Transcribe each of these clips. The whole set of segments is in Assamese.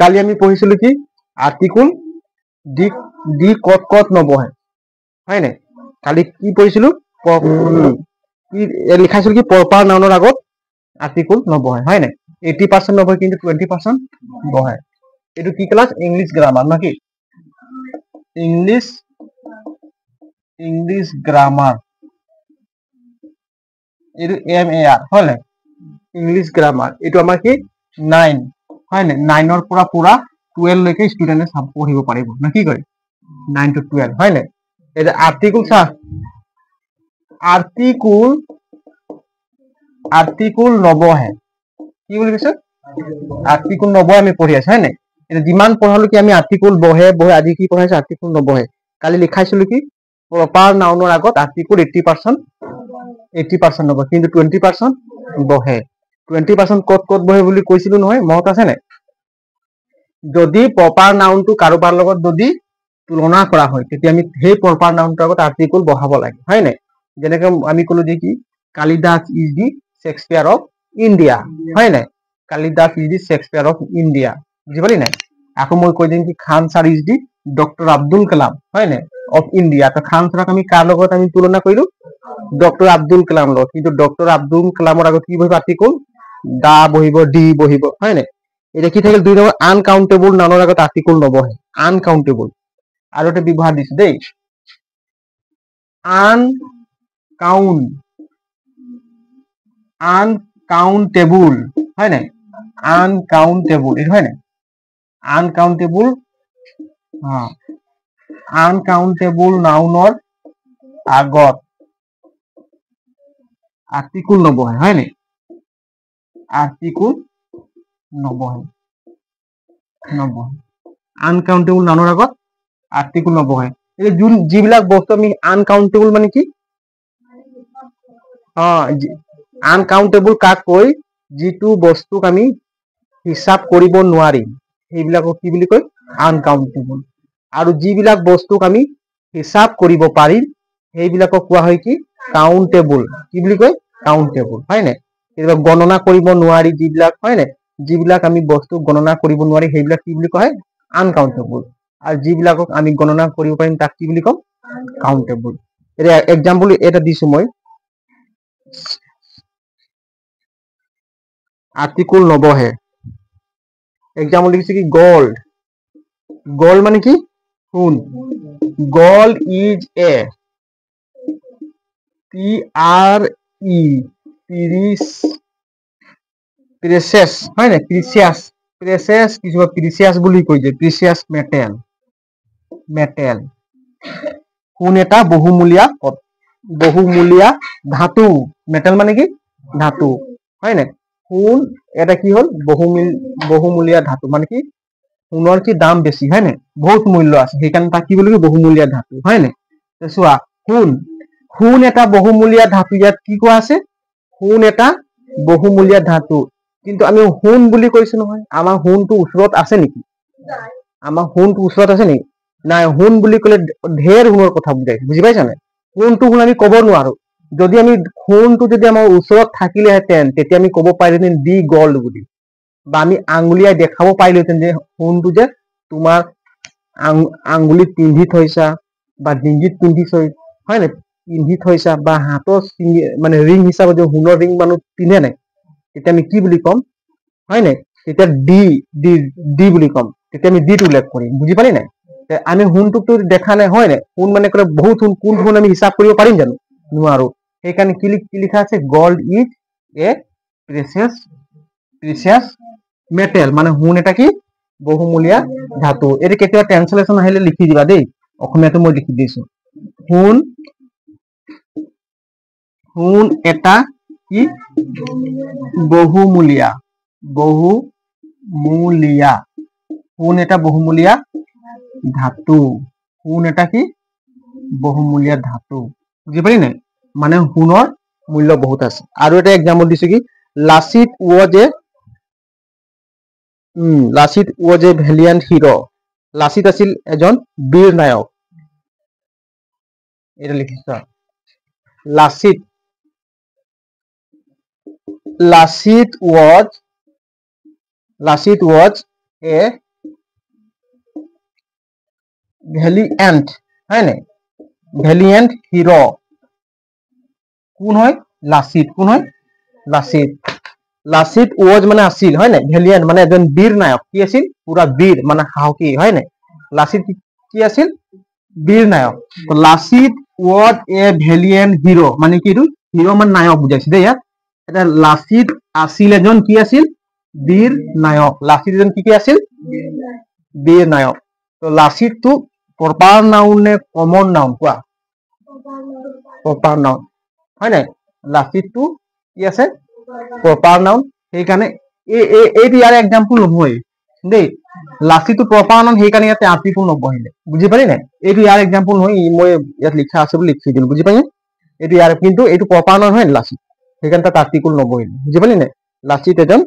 কালি আমি পঢ়িছিলো কি আৰ্টিকুল দি দি কত কত নবহে হয় নাই কালি কি পঢ়িছিলো কি লিখাইছিলো কি প্ৰপাৰ নাউনৰ আগত আৰ্টিকুল নবহে হয় নাই 80% নবহে কিন্তু 20% বহে এইটো কি ক্লাস ইংলিশ গ্রামার নাকি ইংলিশ গ্রামার এইটো MAR হয় নাই ইংলিশ গ্রামার এইটো আমাৰ কি 9 হয় নাই 9 ৰ পৰা পুৰা 12 লৈকে ষ্টুডেন্টে সব পঢ়িব পাৰিব না কি কয় 9 to 12 হয় নাই এটা আৰ্টিকুল চা আৰ্টিকুল নবহে কি বুলি কৈছে আৰ্টিকুল নবহে আমি পঢ়ি আছো হয় নাই এটা যিমান পঢ়ালো কি আমি আৰ্টিকুল বহে বহে আজি কি পঢ়াইছে আৰ্টিকুল নবহে কালি লিখাইছিলো কি প্ৰপাৰ নাউনৰ আগত আৰ্টিকুল 80% নবহে কিন্তু 20% বহে 20% কত কত বহে বুলি কৈছিলো নহয় মনত আছে নাই যদি প্ৰপাৰ নাউনটো কাৰোবাৰ লগত যদি তুলনা কৰা হয় তেতিয়া আমি সেই প্ৰপাৰ নাউনটোৰ আগত আৰ্টিকুল বহাব লাগে হয় নাই যেনেকৈ আমি কলো যে কি Kalidas is the Shakespeare of India হয় নাই Kalidas is the Shakespeare of India বুজি পালি নাই আকৌ মই কৈ দিম কি Khan sir is the doctor Abdul Kalam হয় নাই অফ ইণ্ডিয়া তো খান স্যারক আমি কাৰ লগত আমি তুলনা কৰিলো ডক্টৰ আব্দুল কালাম লগত কিন্তু ডক্টৰ আব্দুল কালামৰ আগত কি বহিব আৰ্টিকুল দা বহিব ডি বহিব হয় নাই এটা কি থাকিল দুই নম্বৰ আনকাউন্টেবল নাউনৰ আগত আৰ্টিকুল নবহে আনকাউন্টেবল আৰু এটা ব্যৱহাৰ দিছো দেই আনকাউন্টেবল হয় নাই আনকাউন্টেবল এটা হয় নাই আনকাউন্টেবল নাউনৰ আগত আৰ্টিকুল নবহে হয় নাই আৰ্টিকুল নবহে আনকাউন্টেবল নাউনৰ আগত আৰ্টিকুল নবহে এই যিবিলাক বস্তু আমি আনকাউন্টেবল মানে কি আনকাউন্টেবল কাক কয় যিটো বস্তুক আমি হিসাব কৰিব নোৱাৰিম সেইবিলাকক কি বুলি কয় আনকাউন্টেবল আৰু যিবিলাক বস্তুক আমি হিসাব কৰিব পাৰিম সেইবিলাকক কোৱা হয় কি কাউন্টেবল কি বুলি কয় কাউন্টেবল হয় নাই এইবিলাক গণনা কৰিব নোৱাৰি যিবিলাক হয় নাই যিবিলাক আমি বস্তু গণনা কৰিব নোৱাৰি সেইবিলাক কি বুলি কয় আনকাউন্টেবল আৰু যিবিলাকক আমি গণনা কৰিব পাৰিম তাক কি বুলি কম কাউন্টেবল এটা এক্সাম্পল এটা দিছো মই আৰ্টিকুল নবহে এক্সাম্পল লিখিছে কি গোল্ড মানে কি সোণ গোল্ড ইজ এ প্রিসিয়াস হয় না প্রিসিয়াস কিছু প্রিসিয়াস বুলি কয় যে প্রিসিয়াস মেটেল সোণ এটা বহুমূলীয়া ধাতু মেটেল মানে কি ধাতু হয় না সোণ এটা কি হল বহুমূলীয়া ধাতু মানে কি সোণৰ কি দাম বেছি হয় না বহুত মূল্য আছে সেইকাৰণে তাক কি বুলি কয় বহুমূলীয়া ধাতু হয় না চোৱা সোণ এটা বহুমূলীয়া ধাতু ইয়াত কি কোৱা আছে সোণ এটা বহুমূলীয়া ধাতু কিন্তু আমি সোণ বুলি কৈছো নহয় আমাৰ সোণটো ওচৰত আছে নেকি আমাৰ সোণটো ওচৰত আছে নেকি নাই সোণ বুলি কলে ঢেৰ সোণৰ কথা বুজাইছে বুজি পাইছা নাই কোনটো সোণ আমি কব নোৱাৰো যদি আমি সোণটো যদি আমাৰ ওচৰত থাকিলেহেঁতেন তেতিয়া আমি কব পাৰিলেহেঁতেন দি গল্ড বুলি বা আমি আঙুলিয়াই দেখাব পাৰিলোহেঁতেন যে সোণটো যে তোমাৰ আঙুলিত পিন্ধি থৈছা বা ডিঙিত পিন্ধি থৈ হয় নাই পিন্ধি থৈছা বা হাতৰ মানে ৰিং হিচাপে যে সোণৰ ৰিং মানুহ পিন্ধে নাই তেতিয়া আমি কি বুলি ক'ম হয় নাই তেতিয়া ডি বুলি ক'ম তেতিয়া আমি ডিটো উল্লেখ কৰিম বুজি পালি নাই আমি সোণটোকতো দেখা নাই হয় নাই সোণ মানে ক'লে বহুত সোণ কোন সোণ আমি হিচাপ কৰিব পাৰিম জানো নোৱাৰো সেইকাৰণে কি লিখা আছে gold is a precious metal মানে সোণ এটা কি বহুমূলীয়া ধাতু এটা কেতিয়াবা ট্রান্সলেশন আহিলে লিখি দিবা দেই অসমীয়াটো মই লিখি দিছো সোণ এটা কি বহুমূলীয়া সোণ এটা বহুমূলীয়া ধাতু সোণ এটা কি বহুমূলীয়া ধাতু বুজি পালি নাই মানে সোণৰ মূল্য বহুত আছে আৰু এটা এক্সাম্পল দিছো কি লাচিত ওয়াজ এ ভ্যালিয়ান্ট হিরো লাচিত আছিল এজন বীর নায়ক এটা লিখিছ লাচিত ওয়াজ Lasit was a valiant হয় নাই valiant hero কোন হয় লাচিত কোন হয় লাচিত লাচিত was মানে আছিল হয় নাই valiant মানে এজন বীর নায়ক কি আছিল পুরা বীর মানে সাহসী হয় নাই লাচিত কি আছিল বীর নায়ক তো Lachit was a valiant hero মানে কি এইটো হিৰো মানে নায়ক বুজাইছে দেই ইয়াত এটা লাচিত আছিল এজন কি আছিল বীর নায়ক লাচিত এজন কি আছিল বীর নায়ক তো লাচিতটো প্ৰপাৰ নাউন নে কমন নাউন কোৱা প্ৰপাৰ নাউন হয় নাই লাচিতটো কি আছে প্ৰপাৰ নাউন সেইকাৰণে এইটো ইয়াৰ এক্সাম্পল নহয় দেই লাচিতটো প্ৰপাৰ নাউন সেইকাৰণে ইয়াতে আৰ্টিকল নবহিলে বুজি পালি নাই এইটো ইয়াৰ এক্সাম্পল নহয় মই ইয়াত লিখা আছে বুলি লিখি দিলো বুজি পালি এইটো ইয়াৰ কিন্তু এইটো প্ৰপাৰ নাউন হয় লাচিত সেইকাৰণে তাত আৰ্টিকল নবহিলে বুজি পালি নাই লাচিত এজন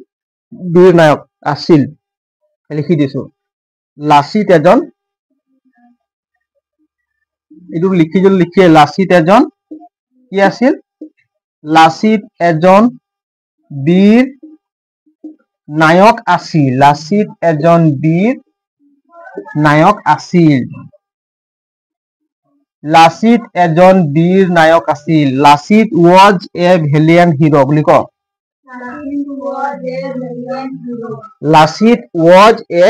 বীৰ নায়ক আছিল লিখি দিছো লাচিত এজন এইটো লিখি দিলো লিখিয়ে লাচিত এজন কি আছিল লাচিত এজন বীৰ নায়ক আছিল লাচিত এজন বীৰ নায়ক আছিল লাচিত এজন বীৰ নায়ক আছিল Lachit was a valiant hero বুলি ক Lachit was a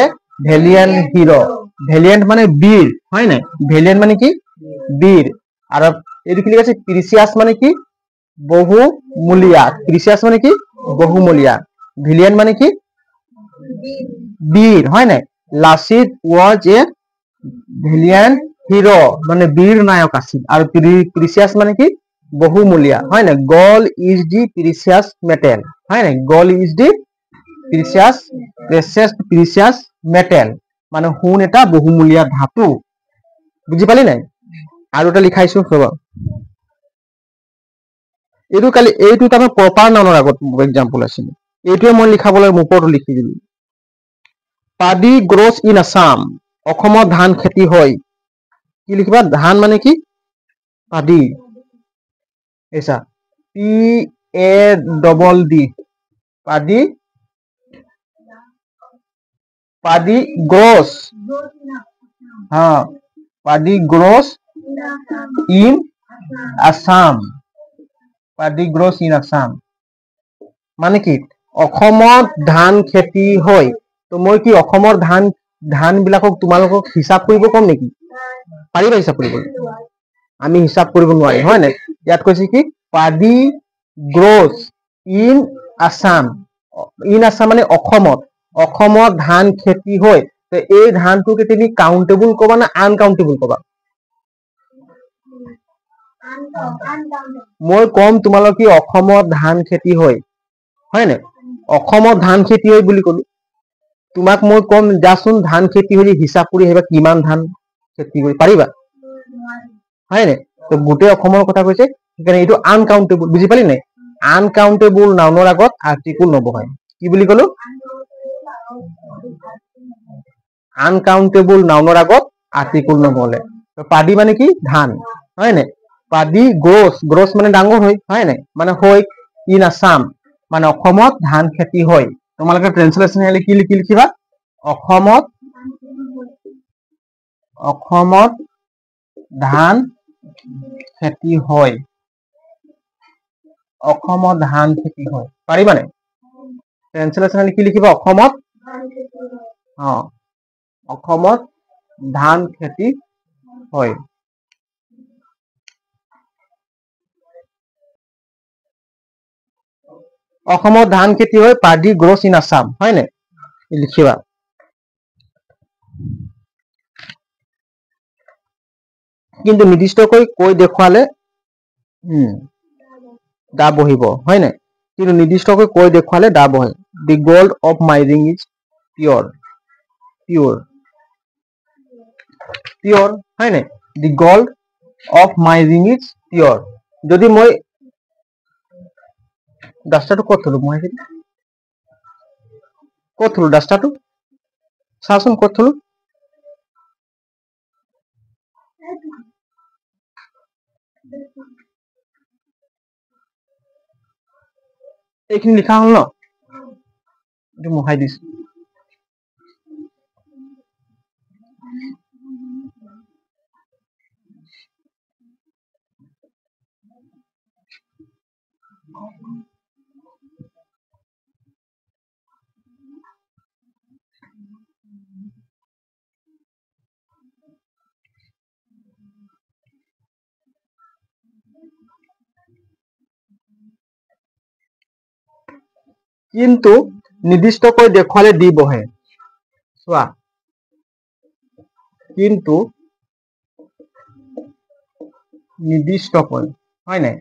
valiant hero valiant মানে বীর হয় না valiant মানে কি বীর আর এইটো কি লিখা আছে প্রিসিয়াস মানে কি বহুমূলীয়া প্রিসিয়াস মানে কি বহুমূলীয়া valiant মানে কি বীর হয় না Lachit was a valiant hero মানে বীর নায়ক আছিল আর প্রিসিয়াস মানে কি বহুমূলীয়া হয় না gold is the precious metal হয় না gold is the precious metal মানে সোণ এটা বহুমূলীয়া ধাতু বুজি পালি নাই আৰু এটা লিখাইছো ৰবা এইটো কালি এইটো তাৰ প্ৰপাৰ নাউনৰ আগত এক্সাম্পল আছিল এইটোৱে মই লিখাবলৈ ওপৰটো লিখি দিলো পাদি গ্ৰোস ইন আসাম অসমত ধান খেতি হয় কি লিখিবা ধান মানে কি পাদি এসা P A double D Padi Padi গ্रोस हाँ पादी ग्रोस इन आसाम पादी ग्रोस इन आसाम মানে কি অসমত ধান খেতি হয় তো মই কি অসমৰ ধান বিলাকক তোমালোকক হিসাব কৰিব কম নেকি পাৰিবা হিসাব কৰিব আমি হিসাব কৰিব নোৱাৰি হয় না ইয়াত কৈছে কি পাদি গ্ৰোস ইন আসাম মানে অসমত ধান খেতি হয় তো এই ধানটোকে তুমি কাউন্টেবল কবা না আনকাউন্টেবল কবা মই কম তোমালোক কি অসমত ধান খেতি হয় না অসমত ধান খেতি হয় বুলি কলো তোমাক মই কম যাচোন ধান খেতি হলি হিসাব কৰি হেবা কিমান ধান খেতি কৰি পাৰিবা হয় না তো গোটেই অসমৰ কথা কৈছে সেইকাৰণে এইটো আনকাউন্টেবল বুজি পালি নাই আনকাউন্টেবল নাউনৰ আগত আৰ্টিকল নবহাই কি বুলি কলো আনকাউন্টেবল নাউনৰ আগত আৰ্টিকল নবহালে পাদি মানে কি ধান হয় না পাদি গ্ৰোস মানে ডাঙৰ হয় না মানে হয় ইন আসাম মানে অসমত ধান খেতি হয় তোমালোকে ট্ৰান্সলেচন হেলে কি লিখিবা অসমত ধান খেতি হয় অসমত ধান খেতি হয় পাৰিবা নাই ট্ৰান্সলেচন হেলে কি লিখিবা অসমত অসমত ধান খেতি হয় অসমত ধান খেতি হয় পাদি গ্ৰোস ইন আসাম হয় না লিখিবা কিন্তু নিৰ্দিষ্টকৈ কৈ দেখুৱালে দা বহিব হয় না কিন্তু নিৰ্দিষ্টকৈ কৈ দেখুৱালে দা বহে দি gold of my ring is pure হয় না দি gold of my ring is pure যদি মই ডাস্টারটো কত থলো মই কত থলো ডাস্টারটো চাচোন কত থলো এইখিনি লিখা হল ন এইটো মহাই দিছো কিন্তু নিৰ্দিষ্টকৈ দেখুৱালে দি বহে চোৱা কিন্তু নিৰ্দিষ্টকৈ হয় নাই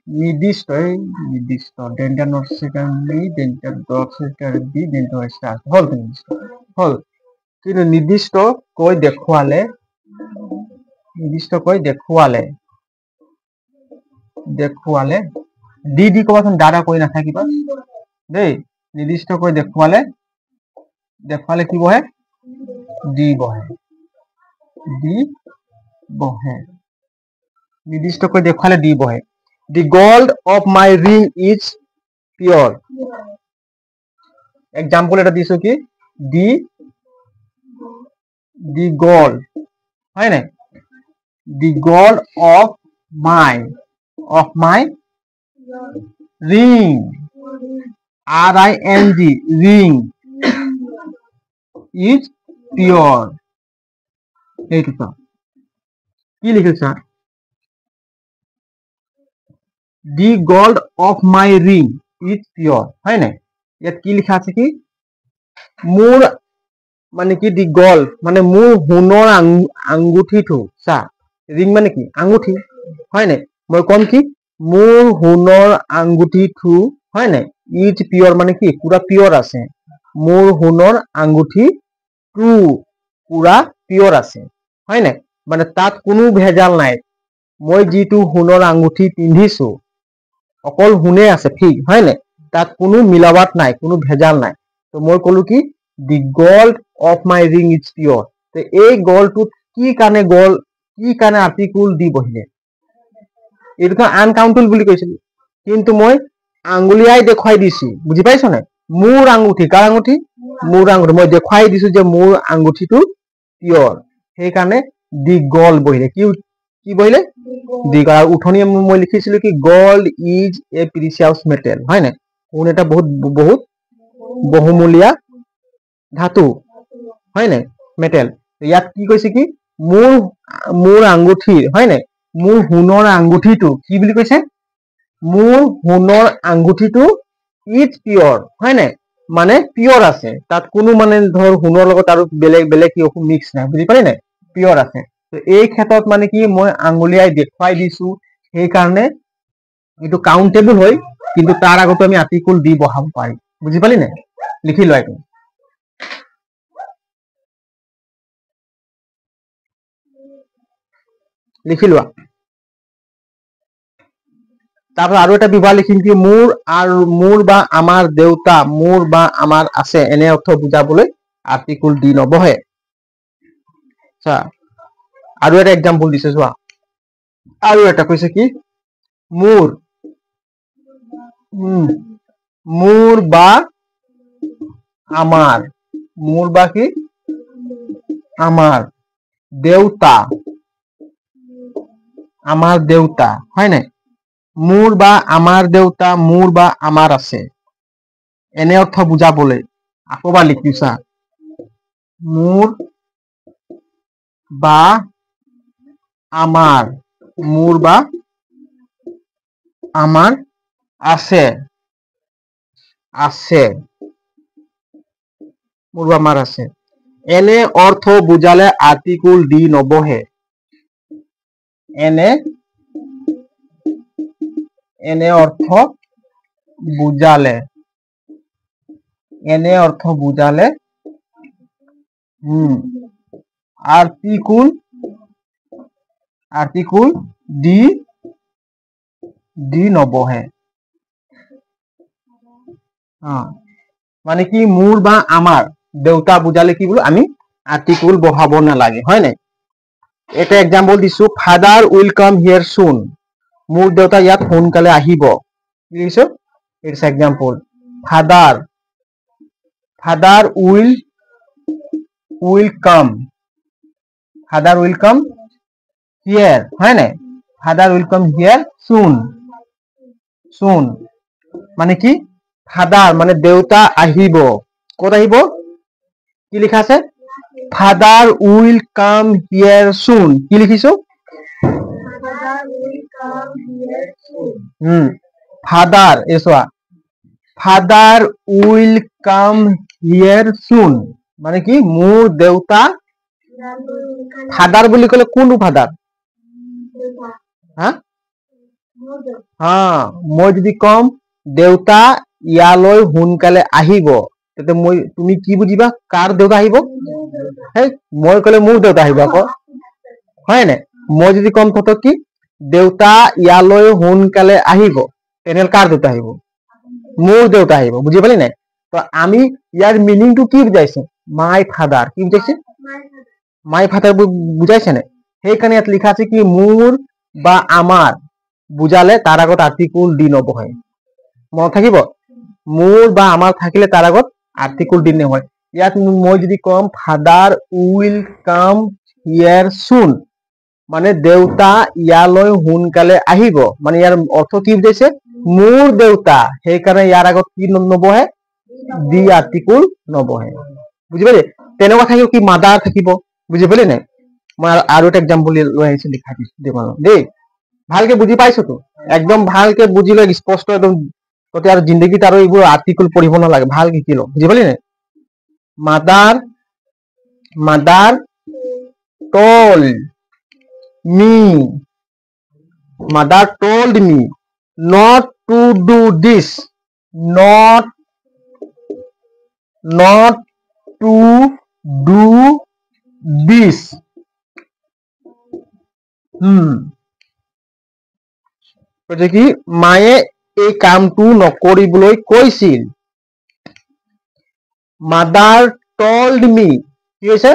নিৰ্দিষ্ট dental not secondly dental dot secondly dental start হল কিন্তু নিৰ্দিষ্টকৈ দেখুৱালে দি ক'বাচোন দাদা কৈ নাথাকিবা দেই নিৰ্দিষ্টকৈ দেখুৱালে কি বহে দি বহে নিৰ্দিষ্টকৈ দেখুৱালে দি বহে The gold of my ring is pure. Example এটা দিছো কি the gold হয় না the gold of my ring ring ring is pure এইটো তো কি লিখিছা The gold of my ring is pure হয় না ইয়াত কি লিখা আছে কি মোৰ মানে কি দি গোল্ড মানে মোৰ হুনৰ আঙ্গুঠিটো চা ৰিং মানে কি আঙ্গুঠি হয় না মই কম কি মোৰ হুনৰ আঙ্গুঠিটো হয় না ইজ পিওৰ মানে কি পুৰা পিওৰ আছে মোৰ হুনৰ আঙ্গুঠি টু পুরা পিওর আছে হয় না মানে তাত কোনো ভেজাল নাই মই যেটো হুনৰ আঙ্গুঠি পিন্ধিছো অকল হুনে আছে ঠিক হয় না তাত কোনো মিলাবাত নাই কোনো ভেজাল নাই তো মই কলো কি দি gold of my ring is pure তো এই গোল্ডটো কি কানে আর্টিকুল দি বহিলে এইটো আনকাউন্টেবল বুলি কৈছিল কিন্তু মই আঙ্গুলিয়াই দেখাই দিছি বুজি পাইছো না মোৰ আঙ্গুঠি কাৰ আঙ্গুঠি মোৰ আঙ্গুঠি মই দেখাই দিছো যে মোৰ আঙ্গুঠিটো পিওর সেই কানে দি গোল্ড বহিলে কি বহিলে দি গোল্ড উঠনি মই লিখিছিলো কি gold is a precious metal হয় না কোন এটা বহুত বহুমূলীয়া ধাতু হয় না মেটেল ইয়াত কি কৈছে কি মোৰ আঙ্গুঠিৰ হয় না মোৰ হুনৰ আঙ্গুঠিটো কি বুলি কৈছে মোৰ হুনৰ আঙ্গুঠিটো ইজ পিওৰ হয় না মানে পিওৰ আছে তাত কোনো মানে ধৰ হুনৰ লগত আৰু বেলেগ কি মিক্স নাই বুজি পালি না পিওৰ আছে তো এই ক্ষেত্ৰত মানে কি মই আঙ্গুলিয়াই দেখাই দিছো সেই কাৰণে এটো কাউন্টেবল হয় কিন্তু তার আগতে আমি আর্টিকুল দি বহাব পারি বুঝি পালি না লিখি লো এটা লিখি লোৱা তাৰপৰ আৰো এটা বিভাগ লিখিম কি মোৰ বা আমাৰ দেউতা মোৰ বা আমাৰ আছে এনে অৰ্থ বুঝাবলৈ আৰ্টিকুল দি নবহে আচ্ছা আৰু এটা এক্সাম্পল দিছে চোৱা আৰু এটা কৈছে কি মোৰ বা আমাৰ মোৰ বা কি আমাৰ দেউতা হয় না মোৰ বা আমাৰ দেউতা মোৰ বা আমাৰ আছে এনে অৰ্থ বুঝাবলৈ আকোবা লিখিছা মোৰ বা আমাৰ আছে মোৰ বা আমাৰ আছে এনে অৰ্থ বুঝালে আৰ্টিকুল দি নবহে এনে অৰ্থ বুঝালে আৰ্টিকুল দি নবহে মানে কি মোৰ বা আমাৰ দেউতা বুঝালে কি বলো আমি আর্টিকুল বহাব নালাগে হয় নাই এটা এক্সাম্পল দিছো ফাদার উইল কাম হিয়ার সুন মোৰ দেউতা ইয়াত সোনকালে আহিব কি দিছো it's example father will come here হয় নাই father will come here soon মানে কি ফাদার মানে দেউতা আহিব কত আহিব কি লিখা আছে father will come here soon কি লিখিছো ফাদার এসোয়া father will come here soon মানে কি মোৰ দেউতা ফাদার বুলি কলে কোনটো ফাদার হা হ্যাঁ মই যদি কম দেউতা ইয়ালৈ সোনকালে আহিব তেতে মই তুমি কি বুজিবা কাৰ দেউতা আহিব হেই মই কলে মোৰ দেউতা আহিব আকৌ হয় নাই মই যদি কম তত কি দেউতা ইয়ালৈ সোনকালে আহিব তেনেহলে কাৰ দেউতা আহিব মোৰ দেউতা আহিব বুজি পালি নাই তো আমি ইয়াৰ মিনিংটো কি বুজাইছে মাই ফাদাৰ কি বুজাইছে মাই ফাদাৰ বুজাইছে না সেইকাৰণে ইয়াত লিখা আছে কি মোৰ বা আমাৰ বুজালে তাৰ আগত আৰ্টিকুল দি নবহে মনত থাকিব মোৰ বা আমাৰ থাকিলে তাৰ আগত আৰ্টিকুল দি নহয় ইয়াত মই যদি কম ফাদাৰ উইল কাম হিয়াৰ সুন মানে দেউতা ইয়ালৈ সোনকালে আহিব মানে ইয়াৰ অৰ্থ কি বুজাইছে মোৰ দেউতা সেইকাৰণে ইয়াৰ আগত কি নবহে দি আৰ্টিকুল নবহে বুজি পালি তেনেকুৱা থাকিব কি মাদাৰ থাকিব বুজি পালি নাই মই আৰু এটা এক্সাম্পল লৈ আহিছো লিখা দিছো দেই ভালকে বুজি পাইছো তো একদম ভালকে বুজি লৈ স্পষ্ট একদম ততে আৰু জিন্দগীত আৰু এইবোৰ আৰ্টিকুল পঢ়িব নালাগে ভালকে কি ল বুজি পালি নাই mother mother told me mother told me not to do this not to do this কি মায়ে এই কামটো নকৰিবলৈ কৈছিল মাদাৰ told me কি হৈছে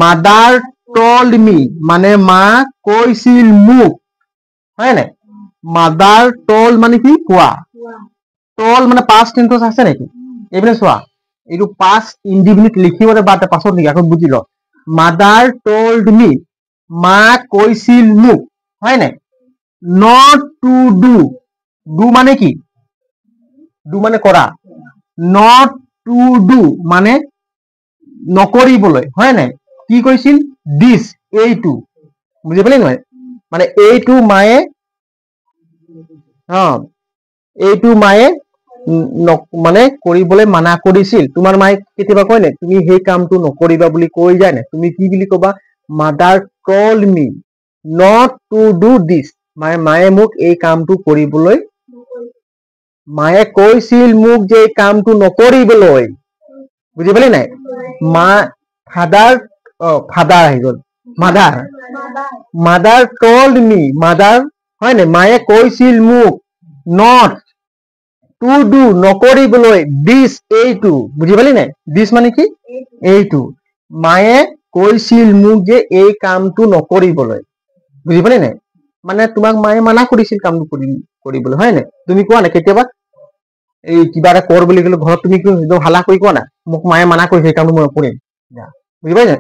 মাদাৰ told me মানে মা কৈছিল মোক হয় নাই মাদাৰ told মানে কি কোৱা told মানে past tense আছে নেকি এইপিনে চোৱা এইটো past indefinite লিখিবলৈ বাদ পাছত নেকি আকৌ বুজি ল মাদাৰ told me মা কৈছিল মোক হয় নাই not to do do মানে কি do মানে কৰা not to do মানে নকৰিবলৈ হয় নাই কি কৈছিল this এইটো বুজি পালি নহয় মানে এইটো মায়ে এইটো মায়ে মানে কৰিবলৈ মানা কৰিছিল তোমাৰ মায়ে কেতিয়াবা কয় নাই তুমি সেই কামটো নকৰিবা বুলি কৈ যায় নাই তুমি কি বুলি কবা mother told me not to do this মায়ে মোক এই কামটো কৰিবলৈ মায়ে কৈছিল মোক যে এই কামটো নকৰিবলৈ বুজি পালি নাই মা ফাদাৰ ফাদাৰ আহি গল মাদাৰ told me মাদাৰ হয় নাই মায়ে কৈছিল মোক not to do নকৰিবলৈ this এইটো বুজি পালি নাই this মানে কি এইটো মায়ে কৈছিল মোক যে এই কামটো নকৰিবলৈ বুজি পালি নাই মানে তোমাক মায়ে মানা কৰিছিল কামটো কৰিবলৈ হয় নাই তুমি কোৱা না কেতিয়াবা এই কিবা এটা কৰ বুলি ক'লে ঘৰত তুমি একদম হালা কৰি কোৱা না মোক মায়ে মানা কৰিছে এই কামটো মই নকৰিম বুজি পাইছে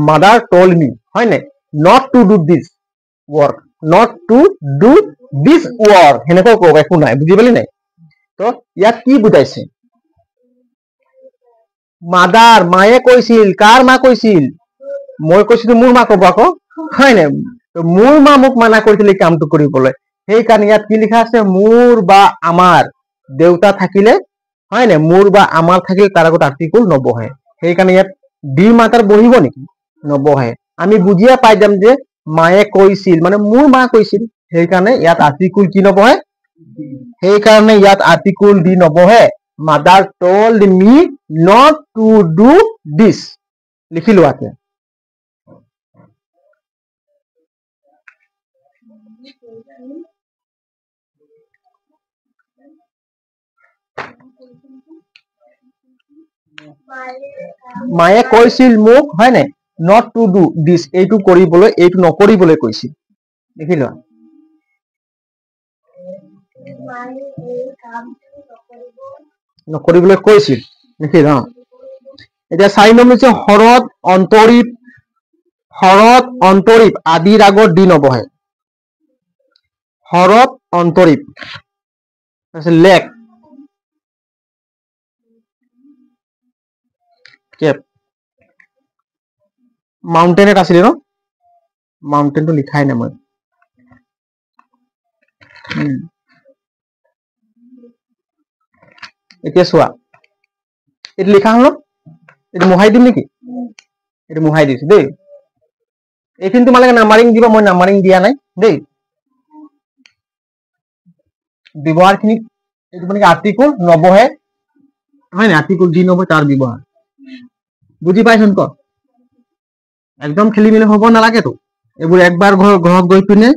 মাদাৰ told me হয় নাই not to do this work not to do this work হেনেকৈ কওক একো নাই বুজি পালি নাই তো ইয়াত কি বুজাইছে মাদাৰ মায়ে কৈছিল কাৰ মা কৈছিল মই কৈছিলো মোৰ মা কব আকৌ হয় নাই মোৰ মা মোক মানা কৰিছিল এই কামটো কৰিবলৈ সেইকাৰণে ইয়াত কি লিখা আছে মোৰ বা আমাৰ দেউতা থাকিলে হয় নাই মোৰ বা আমাৰ থাকিলে তাৰ আগত আৰ্টিকুল নবহে সেইকাৰণে ইয়াত ডি মাতাৰ বহিব নেকি নবহে আমি বুজিয়া পাই যাম যে মায়ে কৈছিল মানে মোৰ মা কৈছিল সেইকাৰণে ইয়াত আৰ্টিকুল কি নবহে সেইকাৰণে ইয়াত আৰ্টিকুল দি নবহে mother told me not to do this লিখিলো আছে মায়ে কৈছিল মোক হয় নাই not to do this এইটো কৰিবলৈ এইটো নকৰিবলৈ কৈছিল দেখিলো নকৰিবলৈ কৈছিল দেখিল এতিয়া 4 নম্বৰ হৈছে হৰত অন্তৰীপ আদিৰ আগত দি নবহে হৰত অন্তৰীপ লেক কেপ মাউণ্টেন এটা আছিলে ন মাউণ্টেনটো লিখাই নাই মই এতিয়া চোৱা এইটো লিখা হল এইটো মোহাই দিম নেকি এইটো মোহাই দিছো দেই এইখিনি তোমালোকে নাম্বাৰিং দিবা মই নাম্বাৰিং দিয়া নাই দেই ব্যৱহাৰখিনি এইটো মানে আৰ্টিকুল নবহে হয় না আৰ্টিকুল যি নবহে তাৰ ব্যৱহাৰ বুজি পাইছন ক একদম খেলি মেলি হ'ব নালাগেতো এইবোৰ একবাৰ ঘৰত গৈ পিনে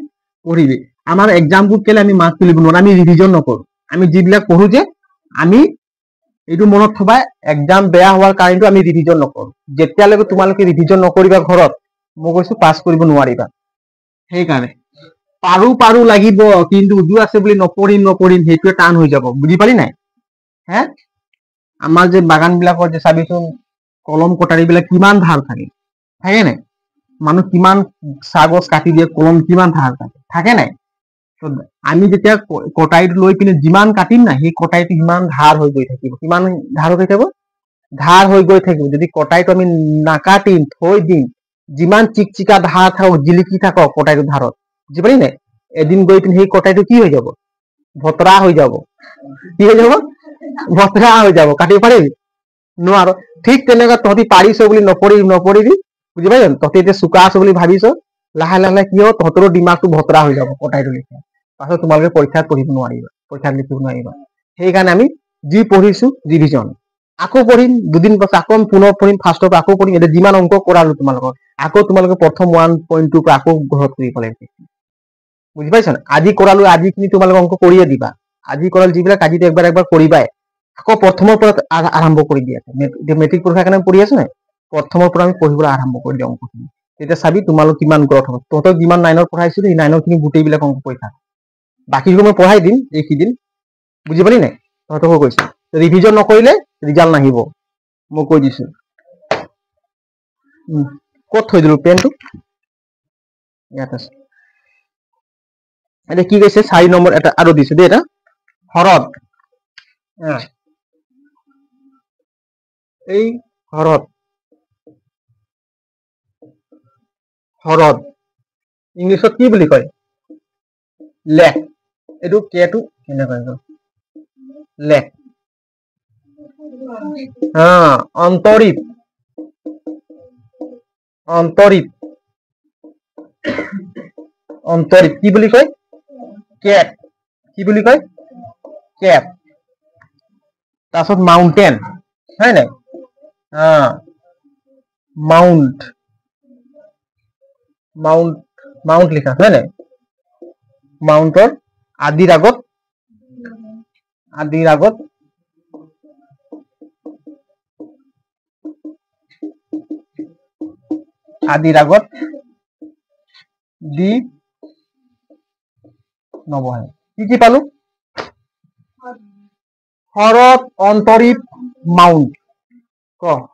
পঢ়িবি আমাৰ এক্সামবোৰ কেলে আমি মাৰ্ক তুলিব নোৱাৰো আমি ৰিভিজন নকৰো আমি যিবিলাক পঢ়ো যে আমি এইটো মনত থবা এক্সাম বেয়া হোৱাৰ কাৰণটো আমি ৰিভিজন নকৰো যেতিয়ালৈকে তোমালোকে ৰিভিজন নকৰিবা ঘৰত মই কৈছো পাছ কৰিব নোৱাৰিবা সেইকাৰণে পাৰো লাগিব কিন্তু উজু আছে বুলি নপঢ়িম সেইটোৱে টান হৈ যাব বুজি পালি নাই হে আমাৰ যে বাগান বিলাকৰ যে চাবিচোন কলম কটাৰী বিলাক কিমান ধাৰ থাকে থাকে নাই মানুহ কিমান কাগজ কাটি দিয়ে কলম কিমান ধাৰ থাকে নাই আমি যেতিয়া কটাৰীটো লৈ পিনে যিমান কাটিম না সেই কটাৰীটো সিমান ধাৰ হৈ গৈ থাকিব কিমান ধাৰ হৈ থাকিব ধাৰ হৈ গৈ থাকিব যদি কটাৰীটো আমি নাকাটিম থৈ দিম যিমান চিকচিকা ধাৰ থাকক জিলিকি থাকক কটাৰীটো ধাৰত বুজি পালি নাই এদিন গৈ পিনে সেই কটাৰীটো কি হৈ যাব ভতৰা হৈ যাব কি হৈ যাব ভতৰা হৈ যাব কাটিব পাৰিবি নোৱাৰো ঠিক তেনেকুৱা তহঁতি পাৰিছ বুলি নপঢ়িবি বুজি পাইছ তহঁতি এতিয়া চোকা আছো বুলি ভাবিছ লাহে লাহে কি হ'ব তহঁতৰো দিমাগটো ভতৰা হৈ যাব কটাৰীটো লিখা পাছত তোমালোকে পৰীক্ষাত পঢ়িব নোৱাৰিবা পৰীক্ষাত লিখিব নোৱাৰিবা সেইকাৰণে আমি যি পঢ়িছো ৰিভিজন আকৌ পঢ়িম দুদিন পাছত আকৌ পুনৰ পঢ়িম ফাৰ্ষ্টৰ পৰা আকৌ পঢ়িম এতিয়া যিমান অংক কৰালো তোমালোকক আকৌ তোমালোকে প্ৰথম 1.2 পৰা আকৌ ঘৰত কৰিব লাগিব বুজি পাইছ আজি কৰালো আজিখিনি তোমালোকে অংক কৰিয়ে দিবা আজি কৰাল যিবিলাক আজিতো একবাৰ কৰিবাই আকৌ প্ৰথমৰ পৰা আৰম্ভ কৰি দিয়া মেট্ৰিক পৰীক্ষাৰ কাৰণে পঢ়ি আছো নাই প্ৰথমৰ পৰা আমি পঢ়িবলৈ আৰম্ভ কৰি দিওঁ অংকখিনি তেতিয়া চাবি তোমালোক কিমান গ্ৰথ হ'ব তহঁতক যিমান 9ৰ পঢ়াইছিলো সেই 9ৰ খিনি গোটেইবিলাক অংক পৰীক্ষা বাকীবোৰ মই পঢ়াই দিম এইকেইদিন বুজি পালি নাই তহঁতকো কৈছো ৰিভিজন নকৰিলে ৰিজাল্ট নাহিব মই কৈ দিছো ক'ত থৈ দিলো পেনটো ইয়াত আছে এতিয়া কি কৈছে 4 নম্বৰ এটা আৰু দিছো দেই এটা হৰদ এই হৰদ ইংলিছত কি বুলি কয় লেক এইটো কেটো কেনেকৈ লেক অন্তৰীপ কি বুলি কয় কেপ কি বুলি কয় কেপ তাৰপিছত মাউণ্টেন হয় নাই মাউণ্ট লিখা হয় নাই মাউণ্টৰ আদিৰ আগত দি নবহে কি পালো হৰদ অন্তৰীপ মাউণ্ট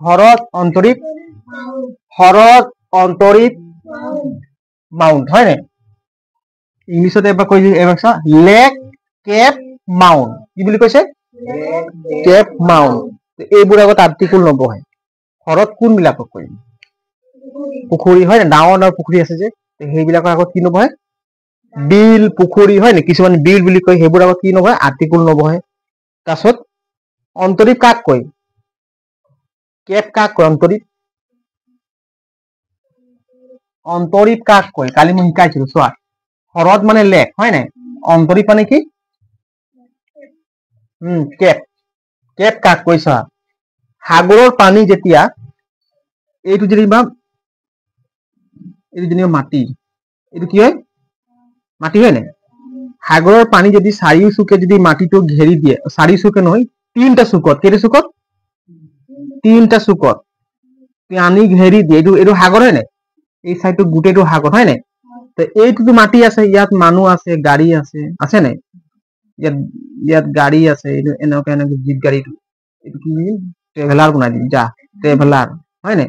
হৰদ অন্তৰীপ মাউণ্ট হয় নাই ইংলিছত এবাৰ কৈ এবাৰ লেক কেপ মাউণ্ট কি বুলি কৈছে কেপ মাউণ্ট এইবোৰ আগত আৰ্টিকুল নবহে হৰদ কোনবিলাকক কৰিম পুখুৰী হয় নাই ডাঙৰ পুখুৰী আছে যে সেইবিলাকৰ আগত কি নবহে বিল পুখুৰী হয় নাই কিছুমান বিল বুলি কয় সেইবোৰ আগত কি নবহে আৰ্টিকুল নবহে তাৰপিছত অন্তৰীপ কাক কয় কেপ কাক কয় অন্তৰীপ কাক কয় কালি মই শিকাইছিলো চোৱা হৰদ মানে লেক হয় নাই অন্তৰীপ মানে কি কেপ কাক কয় চোৱা সাগৰৰ পানী যেতিয়া এইটো যেনিবা মাটি এইটো কি হয় মাটি হয় নাই সাগৰৰ পানী যদি চাৰিওচুকে যদি মাটিটো ঘেৰি দিয়ে চাৰিচুকে নহয় তিনটা চুকত কেইটা চুকত তিনটা চুকত পানী ঘেৰি দিয়ে এইটো সাগৰ হয় নাই এই চাইডটো গোটেইটো সাগৰ হয় নাই তো এইটোতো মাটি আছে ইয়াত মানুহ আছে গাড়ী আছে নাই ইয়াত গাড়ী আছে এইটো এনেকুৱা জীপ গাড়ীটো এইটো কি ট্ৰেভেলাৰ বনাই দিম ট্ৰেভেলাৰ হয় নাই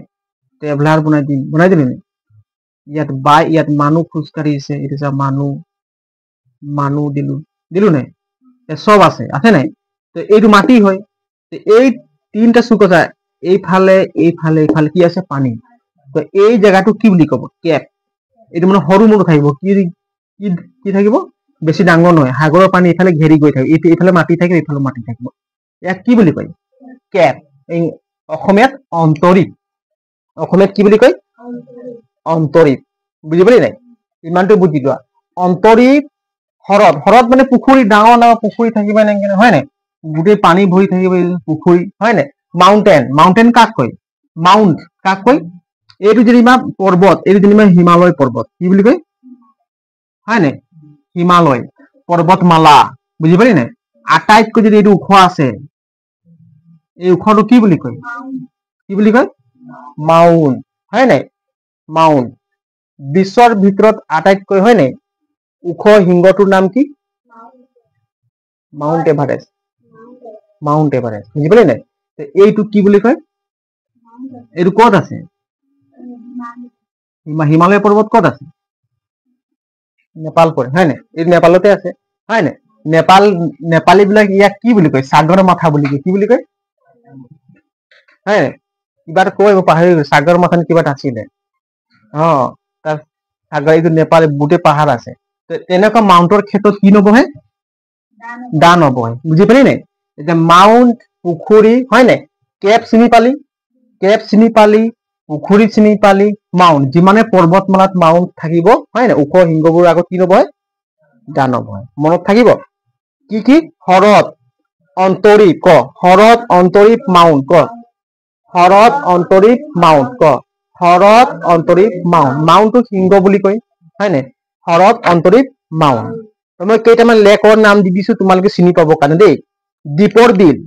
ট্ৰেভেলাৰ বনাই দিলি নে ইয়াত মানুহ খোজকাঢ়ি আছে এইটো চা মানুহ দিলো নাই চব আছে নাই তো এইটো মাটি হয় এই তিনটা চুক আছে এইফালে এইফালে এইফালে কি আছে পানী তো এই জায়গাটো কি বুলি ক'ব কেপ এইটো মানে সৰু মৰু থাকিব কি কি কি থাকিব বেছি ডাঙৰ নহয় সাগৰৰ পানী এইফালে ঘেৰি গৈ থাকিব এইফালে মাটি থাকিব এইফালে মাটি থাকিব ইয়াক কি বুলি কয় কেপ এই অসমীয়াত অন্তৰীপ অসমীয়াত কি বুলি কয় অন্তৰীপ বুজি পালি নাই ইমানটো বুজি লোৱা অন্তৰীপ হ্ৰদ হ্ৰদ মানে পুখুৰী ডাঙৰ ডাঙৰ পুখুৰী থাকিব এনেকে হয় নাই গোটেই পানী ভৰি থাকিব পুখুৰী হয় নাই মাউণ্টেন মাউণ্টেন কাক কয় মাউণ্ট কাক কয় এইটো যেনিবা পৰ্বত এইটো যেনিবা হিমালয় পৰ্বত কি বুলি কয় হয় নাই হিমালয় পৰ্বতমালা বুজি পালি নাই আটাইতকৈ যদি এইটো ওখ আছে এই ওখটো কি বুলি কয় মাউণ্ট হয় নাই মাউণ্ট বিশ্বৰ ভিতৰত আটাইতকৈ হয় নাই ওখ শৃংগটোৰ নাম কি মাউণ্ট এভাৰেষ্ট বুজি পালি নাই এইটো কি বুলি কয় এইটো ক'ত আছে হিমালয় পৰ্বত ক'ত আছে নেপাল পৰে হয় নাই এইটো নেপালতে আছে হয় নাই নেপালী বিলাক ইয়াক কি বুলি কয় সাগৰ মাথা বুলি কয় কি বুলি কয় হয় নাই কিবা এটা কয় পাহৰি গলো সাগৰ মাথা কিবা এটা আছিলে তাৰ সাগৰ এইটো নেপাল গোটেই পাহাৰ আছে তেনেকুৱা মাউণ্টৰ ক্ষেত্ৰত কি নবহে দা নবহে বুজি পালি নাই এতিয়া মাউণ্ট পুখুৰী হয় নাই কেপ চিনি পালি পুখুৰী চিনি পালি মাউণ্ট যিমানে পৰ্বতমালাত মাউণ্ট থাকিব হয় নাই ওখ শৃংগবোৰ আগত কি নবহে দা নবহে মনত থাকিব কি হ্ৰদ অন্তৰীপ ক হ্ৰদ অন্তৰীপ মাউণ্ট ক হ্ৰদ অন্তৰীপ মাউণ্ট ক হ্ৰদ অন্তৰীপ মাউণ্ট মাউণ্টটো শৃংগ বুলি কয় হয় নাই হ্ৰদ অন্তৰীপ মাউণ্ট মই কেইটামান লেকৰ নাম দি দিছো তোমালোকে চিনি পাব কাৰণে দেই দীপৰ বিল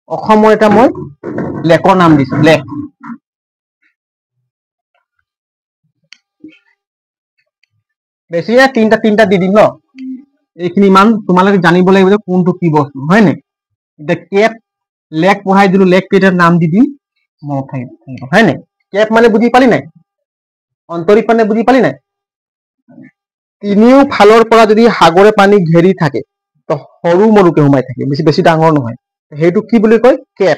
অসমৰ এটা মই লেকৰ নাম দিছো লেক বেছি তিনটা দি দিম ন এইখিনি ইমান তোমালোকে জানিব লাগিব যে কোনটো কি বস্তু হয় নাই এতিয়া কেপ লেক পঢ়াই দিলো লেক কেইটাৰ নাম দি দিম মনত থাকিব হয় নাই কেপ মানে বুজি পালি নাই অন্তৰীপ মানে বুজি পালি নাই তিনিও ফালৰ পৰা যদি সাগৰে পানী ঘেৰি থাকে তো সৰু মৰুকে সোমাই থাকে বেছি ডাঙৰ নহয় সেইটো কি বুলি কয় কেপ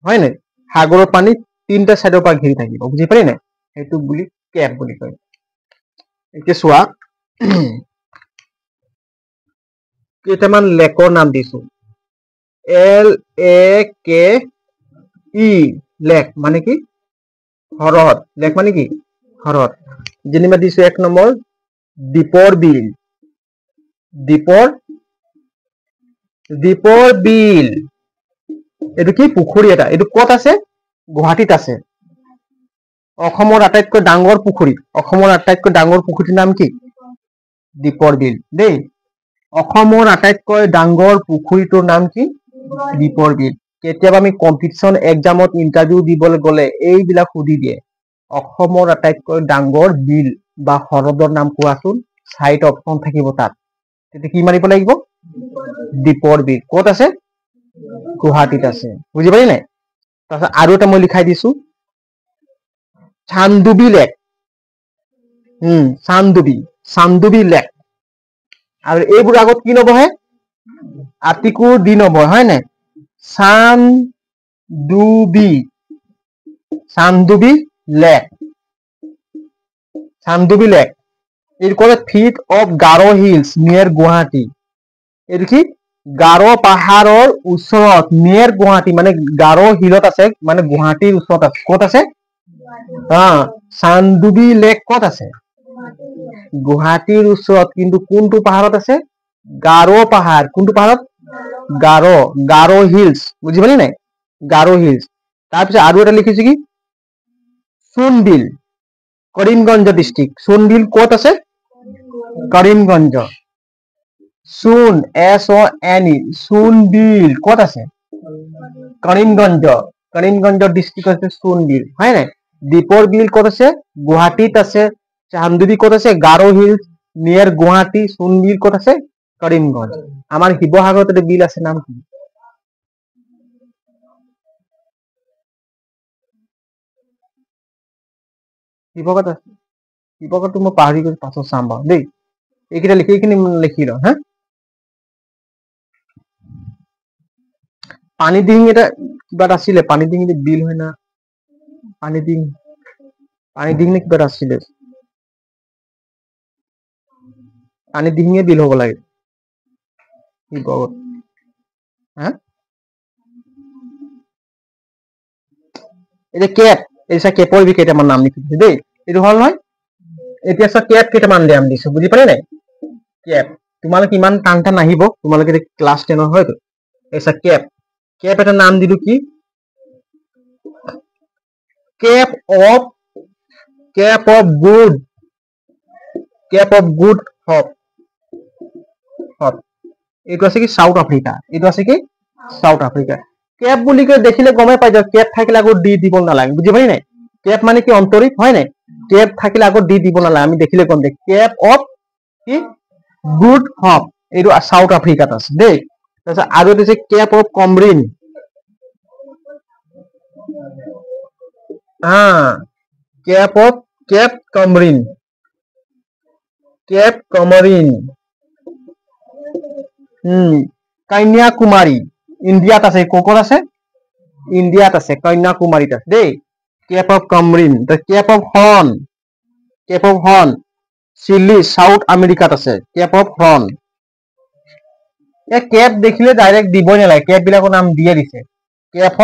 হয় নাই সাগৰৰ পানী তিনটা চাইডৰ পৰা ঘেৰি থাকিব বুজি পালি নাই সেইটো বুলি কেপ বুলি কয় এতিয়া চোৱা কেইটামান লেকৰ নাম দিছো LAKE লেক মানে কি হ্ৰদ লেক মানে কি হ্ৰদ যেনিবা দিছো এক নম্বৰ দীপৰ বিল এইটো কি পুখুৰী এটা এইটো ক'ত আছে গুৱাহাটীত আছে অসমৰ আটাইতকৈ ডাঙৰ পুখুৰীটোৰ নাম কি দীপৰ বিল দেই অসমৰ আটাইতকৈ ডাঙৰ পুখুৰীটোৰ নাম কি দীপৰ বিল কেতিয়াবা আমি কম্পিটিশন এক্সামত ইন্টাৰভিউ দিবলৈ গ'লে এইবিলাক সুধি দিয়ে অসমৰ আটাইতকৈ ডাঙৰ বিল বা হ্ৰদৰ নাম কোৱাচোন 6টা অপচন থাকিব তাত তেতিয়া কি মাৰিব লাগিব দীপৰ বিল ক'ত আছে গুৱাহাটীত আছে বুজি পালি নাই তাৰপিছত আৰু এটা মই লিখাই দিছো চান্দুবি লেক চান্দুবি লেক আৰু এইবোৰ আগত কি নবহে আৰ্টিকুল দি নবহে হয় নাই চান্দুবি লেক এইটো ক'লে ফিট অফ গাৰো হিলছ নিয়াৰ গুৱাহাটী এইটো কি গাৰো পাহাৰৰ ওচৰত নিয়াৰ গুৱাহাটী মানে গাৰো হিলত আছে মানে গুৱাহাটীৰ ওচৰত আছে ক'ত আছে চান্দুবি লেক ক'ত আছে গুৱাহাটীৰ ওচৰত কিন্তু কোনটো পাহাৰত আছে গাৰো পাহাৰ কোনটো পাহাৰত গাৰো হিলছ বুজি পালি নাই গাৰো হিলছ তাৰপিছত আৰু এটা লিখিছো কি সোণবিল কৰিমগঞ্জ ডিষ্ট্ৰিক্ট সোণবিল ক'ত আছে কৰিমগঞ্জ সোণবিল ক'ত আছে কৰিমগঞ্জ ডিষ্ট্ৰিক্ট আছে সোণবিল হয় নাই দীপৰ বিল ক'ত আছে গুৱাহাটীত আছে চান্দুবি ক'ত আছে গাৰো হিলছ নিয়াৰ গুৱাহাটী সোণবিল ক'ত আছে কৰিমগঞ্জ আমাৰ শিৱসাগৰত এটা বিল আছে নাম কি শিৱসাগৰটো মই পাহৰি গৈছো পাছত চাম বাৰু দেই এইখিনি লিখি ল হা পানী ডিঙি এটা কিবা এটা আছিলে, পানী ডিঙি বিল হয় না, পানী ডিঙি নে কিবা এটা আছিলে, পানী ডিঙিয়ে বিল হ'ব লাগে। হা এতিয়া কেপ, এই কেপৰ কেইটামান নাম লিখিছো দেই, এইটো হল নহয়। এতিয়া কেপ কেইটামান নাম দিছো, বুজি পালে নাই? কেপ তোমালোকে ইমান টান টান নাহিব, তোমালোকে ক্লাছ 10 হয়তো। কেপ, কেপ এটা নাম দিলো কি, cape of good, cape of good hope, এইটো আছে কি সাউথ আফ্ৰিকা, এইটো আছে কি সাউথ আফ্ৰিকা। কেপ বুলি কৈ দেখিলে গমে পাই যাও, কেপ থাকিলে আকৌ ডি দিব নালাগে, বুজি পালি নাই? কেপ মানে কি অন্তৰীপ, হয় নাই? কেপ থাকিলে আকৌ ডি দিব নালাগে, আমি দেখিলে গম দে। কেপ অফ কি গুড হপ, এইটো সাউথ আফ্ৰিকাত আছে দেই। তাৰপিছত আৰু এইটো হৈছে cape of Comorin, cape Comorin, Kanyakumari, ইণ্ডিয়াত আছে। ক'ত আছে? ইণ্ডিয়াত আছে, কন্যাকুমাৰীত আছে দেই। Cape of Comorin. Cape of horn, Chile, south আমেৰিকাত আছে। কেপ অফ হৰ্ন, কেপ দেখিলে ডাইৰেক্ট দিবই নালাগে, কেপ বিলাকৰ নাম দিয়ে দিছে। কেপ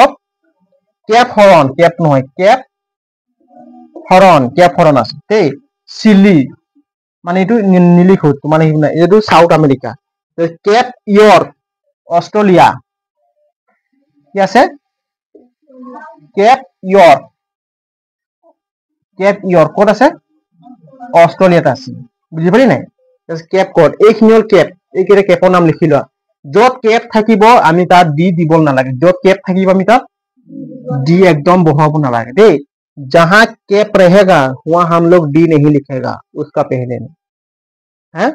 হৰণ, কেপ নহয়, কেপ হৰণ আছে দেই। চিলি মানে এইটো নিলিখো, মানে এইটো south America. Cape York, Australia, কি আছে? কেপ ইয়ৰ্ক, ক'ত আছে? অষ্ট্ৰেলিয়াত আছে, বুজি পালি নাই? কেপ ক'ত, এইখিনি হ'ল কেপ, এইকেইটা কেপৰ নাম লিখি লোৱা। য'ত কেপ থাকিব আমি তাত ডি দিব নালাগে, য'ত কেপ থাকিব আমি তাত डी एकदम बहाब नालागे दे। जहां कैप रहेगा वहां हम लोग डी नहीं लिखेगा उसका पहले में, है?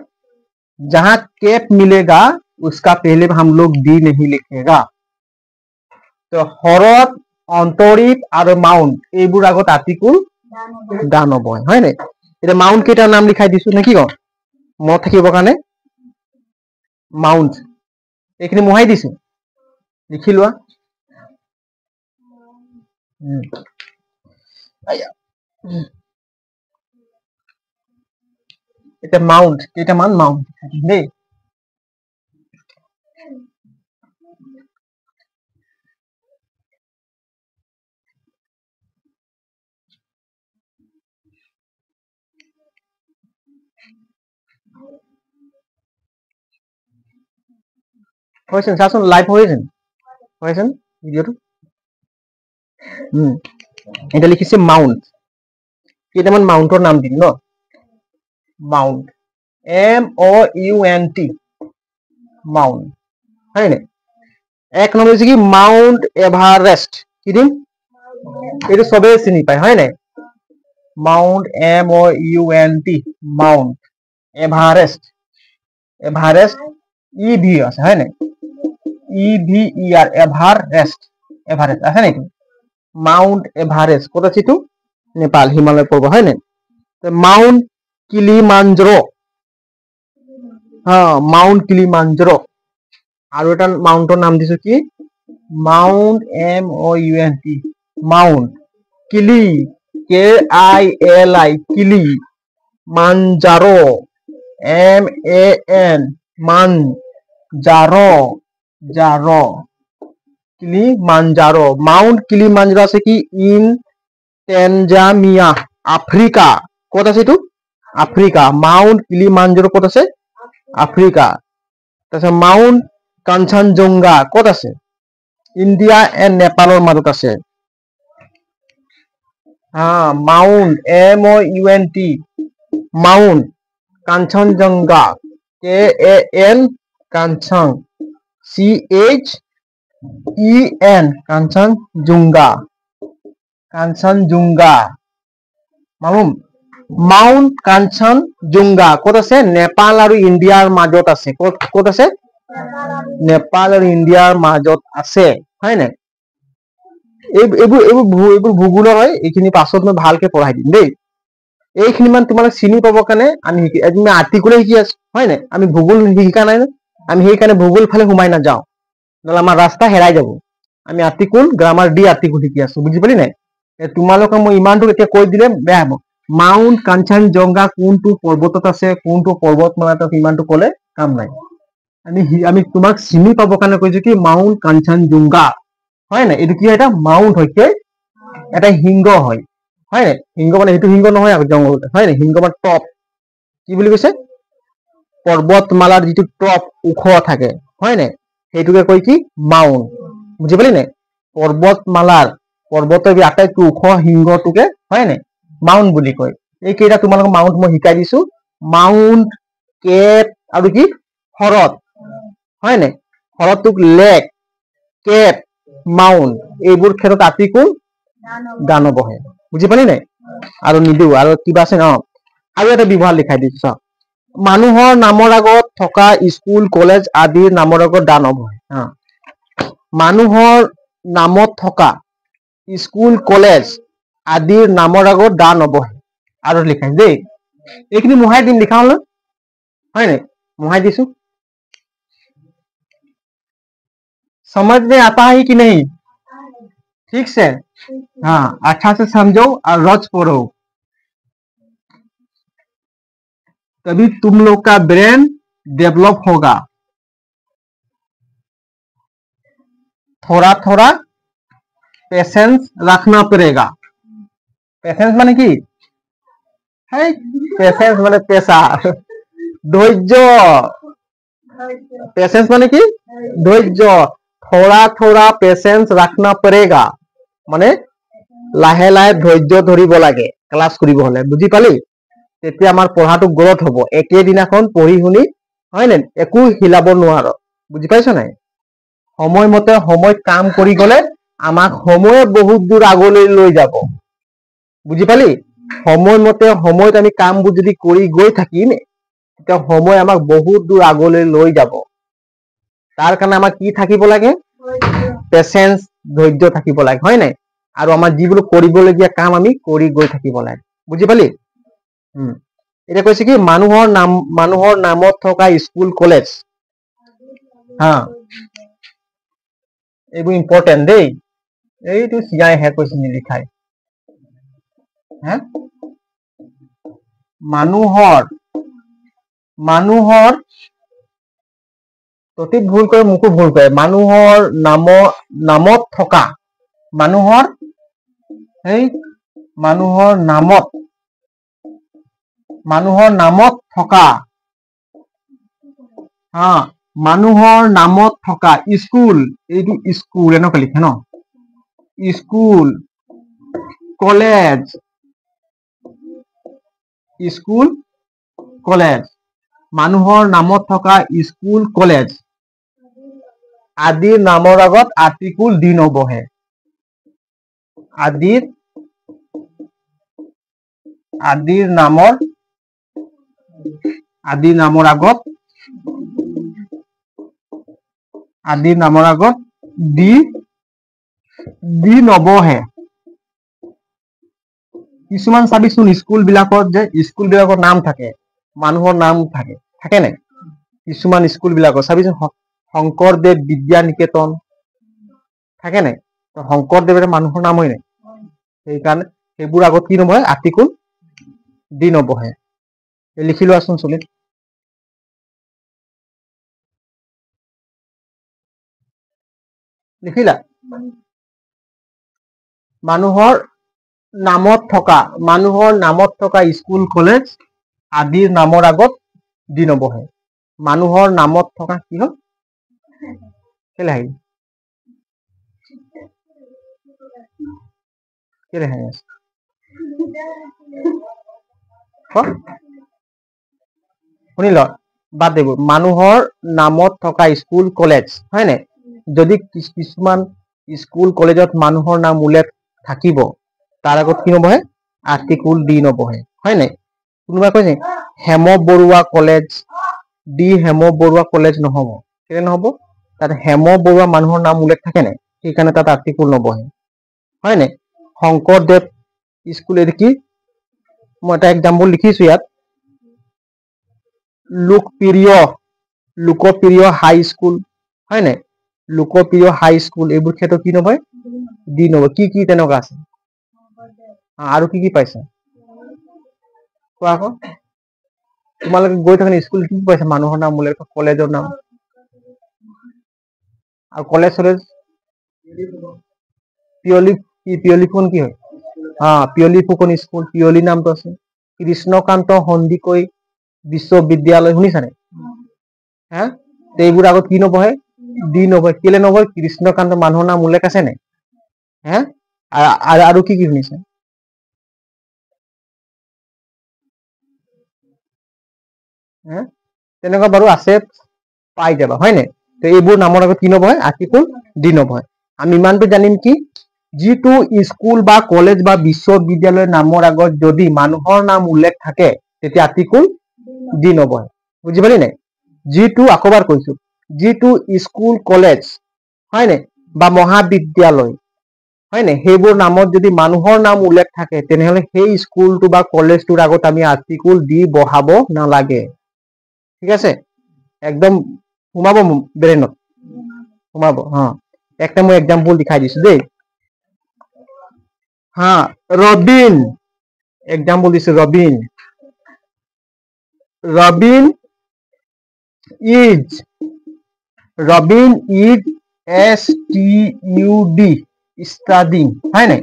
जहां कैप मिलेगा उसका पहले में हम लोग डी नहीं लिखेगा। तो हरत, অন্তৰীপ আৰু মাউন্ট এইবোৰ আগত আৰ্টিকুল গান হ'ব, হয় নাই? এতিয়া মাউন্ট কেইটাৰ নাম লিখাই দিছো নেকি ক মনত থাকিবৰ কাৰণে। মাউন্ট এইখিনি মোহাই দিছো, লিখি লোৱা। এটা মাউন্ট, কেইটামান মাউন্ট দেই। হয়েছেন চাচোন, লাইভ হয়েছেন ভিডিওটো। এটা লিখিছে মাউন্ট, কেইটামান মাউন্টৰ নাম দিম ন। মাউন্ট, MOUNT, মাউন্ট, হয় নাই? এক নম্বৰ হৈছে কি মাউন্ট এভাৰেষ্ট, কি দিম? এইটো সবে চিনি পায়, হয় নাই? Mount MOUNT, Mount Everest, Everest EV আছে, হয় নাই? EVER, এভাৰেষ্ট, এভাৰেষ্ট আছে নেকি? মাউন্ট এভারেস্ট কোথা আছে? নেপাল, হিমালয় পর্বত, হয় না? মাউন্ট কিলিমাঞ্জারো, হ্যাঁ মাউন্ট কিলিমাঞ্জারো। আর এটা মাউন্টের নাম দিছো কি মাউন্ট MOUNT, মাউন্ট কিলি, KILI, কিলি, মাঞ্জারো, MAN, মানজারো, জারো, কিলিমাঞ্জারো। মাউন্ট কিলিমাঞ্জারো আছে কি ইন টেনজানিয়া, আফ্রিকা। ক'ত আছে এইটো? আফ্ৰিকা। মাউন্ট কিলিমাঞ্জাৰো ক'ত আছে? আফ্ৰিকা। তাৰপিছত মাউন্ট কাঞ্চনজঙ্ঘা ক'ত আছে? ইণ্ডিয়া এণ্ড নেপালৰ মাজত আছে। Mount MOUNT, Mount Kanchenjunga, KAN, কাঞ্চন, CHEN, কাঞ্চনজঙ্ঘা, কাঞ্চনজঙ্ঘা। মালুম? মাউন্ট কাঞ্চনজঙ্ঘা ক'ত আছে? নেপাল আৰু ইণ্ডিয়াৰ মাজত আছে। ক'ত আছে? নেপাল আৰু ইণ্ডিয়াৰ মাজত আছে, হয় নাই? এইবোৰ ভূগোলৰ হয়, এইখিনি পাছত মই ভালকে পঢ়াই দিম দেই। এইখিনি মান তোমালোক চিনি পাবৰ কাৰণে আমি আৰ্টিকুলে শিকি আছো, হয় নাই? আমি ভূগোল শিকা নাই ন, আমি সেইকাৰণে ভূগোল ফালে সোমাই নাযাওঁ, নহ'লে আমাৰ ৰাস্তা হেৰাই যাব। আমি আৰ্টিকুল গ্ৰামাৰ দি আৰ্টিকুল শিকি আছো বুজি পালি নাই তোমালোকে মই ইমানটো এতিয়া কৈ দিলে বেয়া হ'ব মাউণ্ট কাঞ্চনজংঘা কোনটো পৰ্বতত আছে কোনটো পৰ্বতমালাত ইমানটো ক'লে কাম নাই আমি তোমাক চিনি পাবৰ কাৰণে কৈছো কি মাউণ্ট কাঞ্চনজংঘা হয় নাই এইটো কি এটা মাউণ্ট হয় এটা সিংহ হয় হয় নাই সিংহ মানে সেইটো সিংহ নহয় জংঘল হয় নাই সিংহ মানে টপ কি বুলি কৈছে পৰ্বতমালাৰ যিটো টপ ওখ থাকে হয় নাই সেইটোকে কয় কি মাউণ্ট বুজি পালি নাই পৰ্বতমালাৰ পৰ্বতৰ আটাইতকৈ ওখ সিংহটোকে হয় নাই মাউণ্ট বুলি কয় এইকেইটা তোমালোকক মাউণ্ট মই শিকাই দিছো মাউণ্ট কেপ আৰু কি শৰৎ হয় নাই শৰৎটোক লেক কেপ মাউণ্ট এইবোৰ ক্ষেত্ৰত আৰ্টিকুল গা নবহে বুজি পালি নাই আৰু নিদিও আৰু কিবা আছে ন আৰু এটা ব্যৱহাৰ লিখাই দিছো চাওক মানুহৰ নামৰ আগত থকা স্কুল কলেজ আদিৰ নামৰ আগত দা নবহে মানুহৰ নামত থকা স্কুল কলেজ আদিৰ নামৰ আগত দা নবহে আৰু লিখাই দেই এইখিনি মোহাই দিম লিখা হল হয় নাই মোহাই দিছো समझ में आता है कि नहीं ठीक से हाँ अच्छा से समझो और रोज पढ़ो तभी तुम लोग का ब्रेन डेवलप होगा थोड़ा थोड़ा पेशेंस रखना पड़ेगा पेशेंस माने की है पेशेंस माने पेशा धैर्य पेशेंस माने की धैर्य थोड़ा थोड़ा पेशेंस रखना पड़ेगा माने लाहे लाहे धैर्य धरिब लागे क्लास करिब हले बुझी पाली তেতিয়া আমাৰ পঢ়াটো গ্ৰথ হ'ব একে দিনাখন পঢ়ি শুনি হয় না একো হিলাব নোৱাৰো বুজি পাইছ নাই সময়মতে সময় কাম কৰি গলে আমাক সময়ে বহুত দূৰ আগলৈ লৈ যাব বুজি পালি সময়মতে সময়ত আমি কামবোৰ যদি কৰি গৈ থাকিম তেতিয়া সময় আমাক বহুত দূৰ আগলৈ লৈ যাব তাৰ কাৰণে আমাক কি থাকিব লাগে পেশেন্স ধৈৰ্য থাকিব লাগে হয় নাই আৰু আমাৰ যিবোৰ কৰিবলগীয়া কাম আমি কৰি গৈ থাকিব লাগে বুজি পালি এটা কৈছে কি মানুহৰ নামত থকা স্কুল কলেজ হা এইবোৰ ইম্পৰ্টেন্ট দেই এইটো সিয়াই হে কৈছে নিলিখাই হা মানুহৰ ততি ভুল কৰে মুকো ভুল কৰে মানুহৰ নামত থকা মানুহৰ নামত থকা হা মানুহৰ নামত থকা স্কুল এইটো স্কুল এনেকৈ লিখে ন স্কুল কলেজ মানুহৰ নামত থকা স্কুল কলেজ আদিৰ নামৰ আগত আৰ্টিকুল দি নবহে আদিৰ নামৰ আগত দি নবহে কিছুমান চাবিচোন স্কুল বিলাকত যে স্কুল বিলাকৰ নাম থাকে মানুহৰ নাম থাকে নাই কিছুমান স্কুল বিলাকত চাবিচোন শংকৰদেৱ বিদ্যা নিকেতন থাকে নাই শংকৰদেৱৰ মানুহৰ নাম হয় নাই সেইকাৰণে সেইবোৰ আগত কি নবহে আৰ্টিকুল দি নবহে লিখি লোৱাচোন চলি লিখিলা মানুহৰ নামত থকা স্কুল কলেজ আদিৰ নামৰ আগত দি নবহে মানুহৰ নামত থকা কি হল কেলে হাঁহি শুনিল বাদ দিব মানুহৰ নামত থকা স্কুল কলেজ হয় নাই যদি কিছুমান স্কুল কলেজত মানুহৰ নাম উল্লেখ থাকিব তাৰ আগত কি নবহে আৰ্টিকুল দি নবহে হয় নাই কোনোবা কৈছে হেম বৰুৱা কলেজ নহব কেলে নহব তাত হেম বৰুৱা মানুহৰ নাম উল্লেখ থাকে নাই সেইকাৰণে তাত আৰ্টিকুল নবহে হয় নাই শংকৰদেৱ স্কুল এটো কি মই এটা এক্সাম্পল লিখিছো ইয়াত লোকপ্ৰিয় হাই স্কুল হয় নাই লোকপ্ৰিয় হাই স্কুল এইবোৰ ক্ষেত্ৰত কি নহয় দি নব কি কি তেনেকুৱা আছে আৰু কি পাইছা কোৱা আকৌ তোমালোকে গৈ থকা স্কুল কি পাইছা মানুহৰ নাম উল্লেখ কলেজৰ নাম আৰু কলেজ চলেজ পিয়লি ফুকন কি হয় পিয়লি ফুকন স্কুল পিয়লি নামটো আছে কৃষ্ণকান্ত সন্দিকৈ বিশ্ববিদ্যালয় শুনিছানে হা এইবোৰ আগত কি নবহে দি নবহে কেলে নবহে কৃষ্ণকান্ত মানুহৰ নাম উল্লেখ আছে নাই হা আৰু কি কি শুনিছে তেনেকুৱা বাৰু আছে পাই যাবা হয় নাই তো এইবোৰ নামৰ আগত কি নবহে আৰ্টিকুল দি নবহে আমি ইমানটো জানিম কি যিটো স্কুল বা কলেজ বা বিশ্ববিদ্যালয়ৰ নামৰ আগত যদি মানুহৰ নাম উল্লেখ থাকে তেতিয়া আৰ্টিকুল দি নবহে বুজি পালি নাই যিটো আকবাৰ কৈছো যিটো স্কুল কলেজ হয় নাই বা মহাবিদ্যালয় হয় নাই সেইবোৰ নামত যদি মানুহৰ নাম উল্লেখ থাকে তেনেহলে সেই স্কুলটো বা কলেজটোৰ আগত আমি আৰ্টিকুল দি বহাব নালাগে ঠিক আছে একদম সোমাব ব্ৰেইনত সোমাব একটা মই এক্সাম্পল দেখাই দিছো দেই ৰবিন এক্সাম্পল দিছো ৰবিন ইজ STUD studying হয় নাই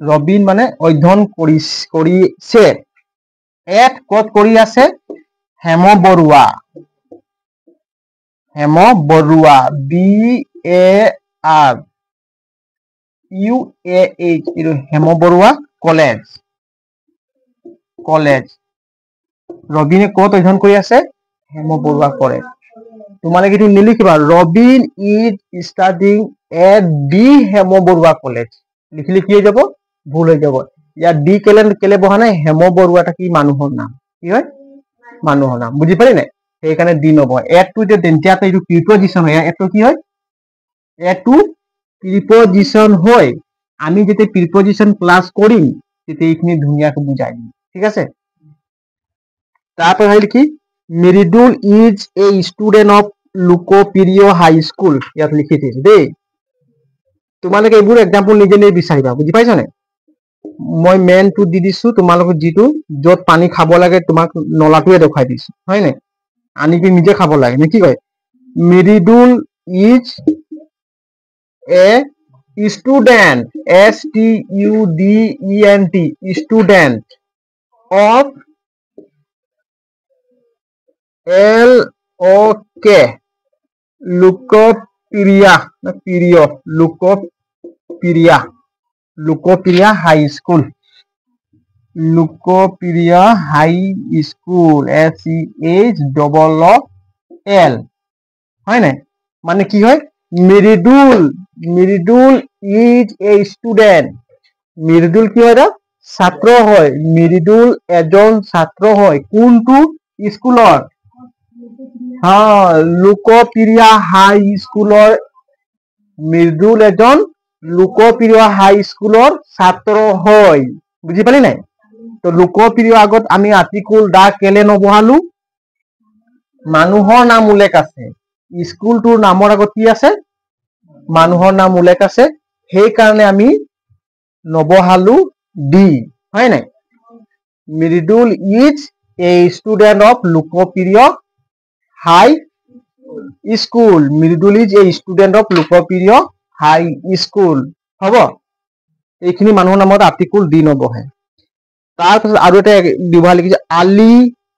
ৰবিন মানে অধ্যয়ন কৰিছে ক'ত কৰি আছে হেম বৰুৱা BARUAH এইটো হেম বৰুৱা কলেজ ৰবিনে ক'ত অধ্যয়ন কৰি আছে হেম বৰুৱা কলেজ তোমালোকে এইটো নিলিখিবা Robin is studying at the Hem Baruah college লিখিলে কি হৈ যাব ভুল হৈ যাব ইয়াত দি কেলে বহা নাই হেম বৰুৱা এটা কি মানুহৰ নাম কি হয় মানুহৰ নাম বুজি পালি নাই সেইকাৰণে দি নবহে এটো এতিয়া এইটো প্ৰিপজিচন হয় এটো কি হয় এটো প্ৰিপজিচন হয় আমি যেতিয়া প্ৰিপজিচন ক্লাছ কৰিম তেতিয়া এইখিনি ধুনীয়াকৈ বুজাই দিম ঠিক আছে তারপর হইল কি Mridul is a student of Lokpriya high school ইয়াত লিখি দিছো দেই তোমালোকে এইবোৰ এক্সাম্পল নিজে নিজে বিচাৰিবা বুজি পাইছা নে মই মেনটো দি দিছো তোমালোকে যিটো যত পানী খাব লাগে তোমাক নলাটোৱে দেখাই দিছো হয় নে আনি কি নিজে খাব লাগে নে কি কয় Mridul is a student STUDENT student of LOK Lokpriya high school SEHLL হয় নাই মানে কি হয় Mridul is a student Mridul কি হয় ছাত্ৰ হয় মৃদুল এজন ছাত্ৰ হয় কোনটো স্কুলৰ লোকপ্ৰিয় হাই স্কুলৰ মৃদুল এজন লোকপ্ৰিয় হাই স্কুলৰ ছাত্ৰ হয় বুজি পালি নাই তো লোকপ্ৰিয় আগত আমি আৰ্টিকুল দা কেলে নবহালো মানুহৰ নাম উল্লেখ আছে স্কুলটোৰ নামৰ আগত কি আছে মানুহৰ নাম উল্লেখ আছে সেইকাৰণে আমি নবহালো দি হয় নাই Mridul is a student of Lokpriya high school Mridul is a student of Lokpriya high school হব এইখিনি মানুহৰ নামত আৰ্টিকুল দি নবহে তাৰপিছত আৰু এটা বিভাগ লিখিছে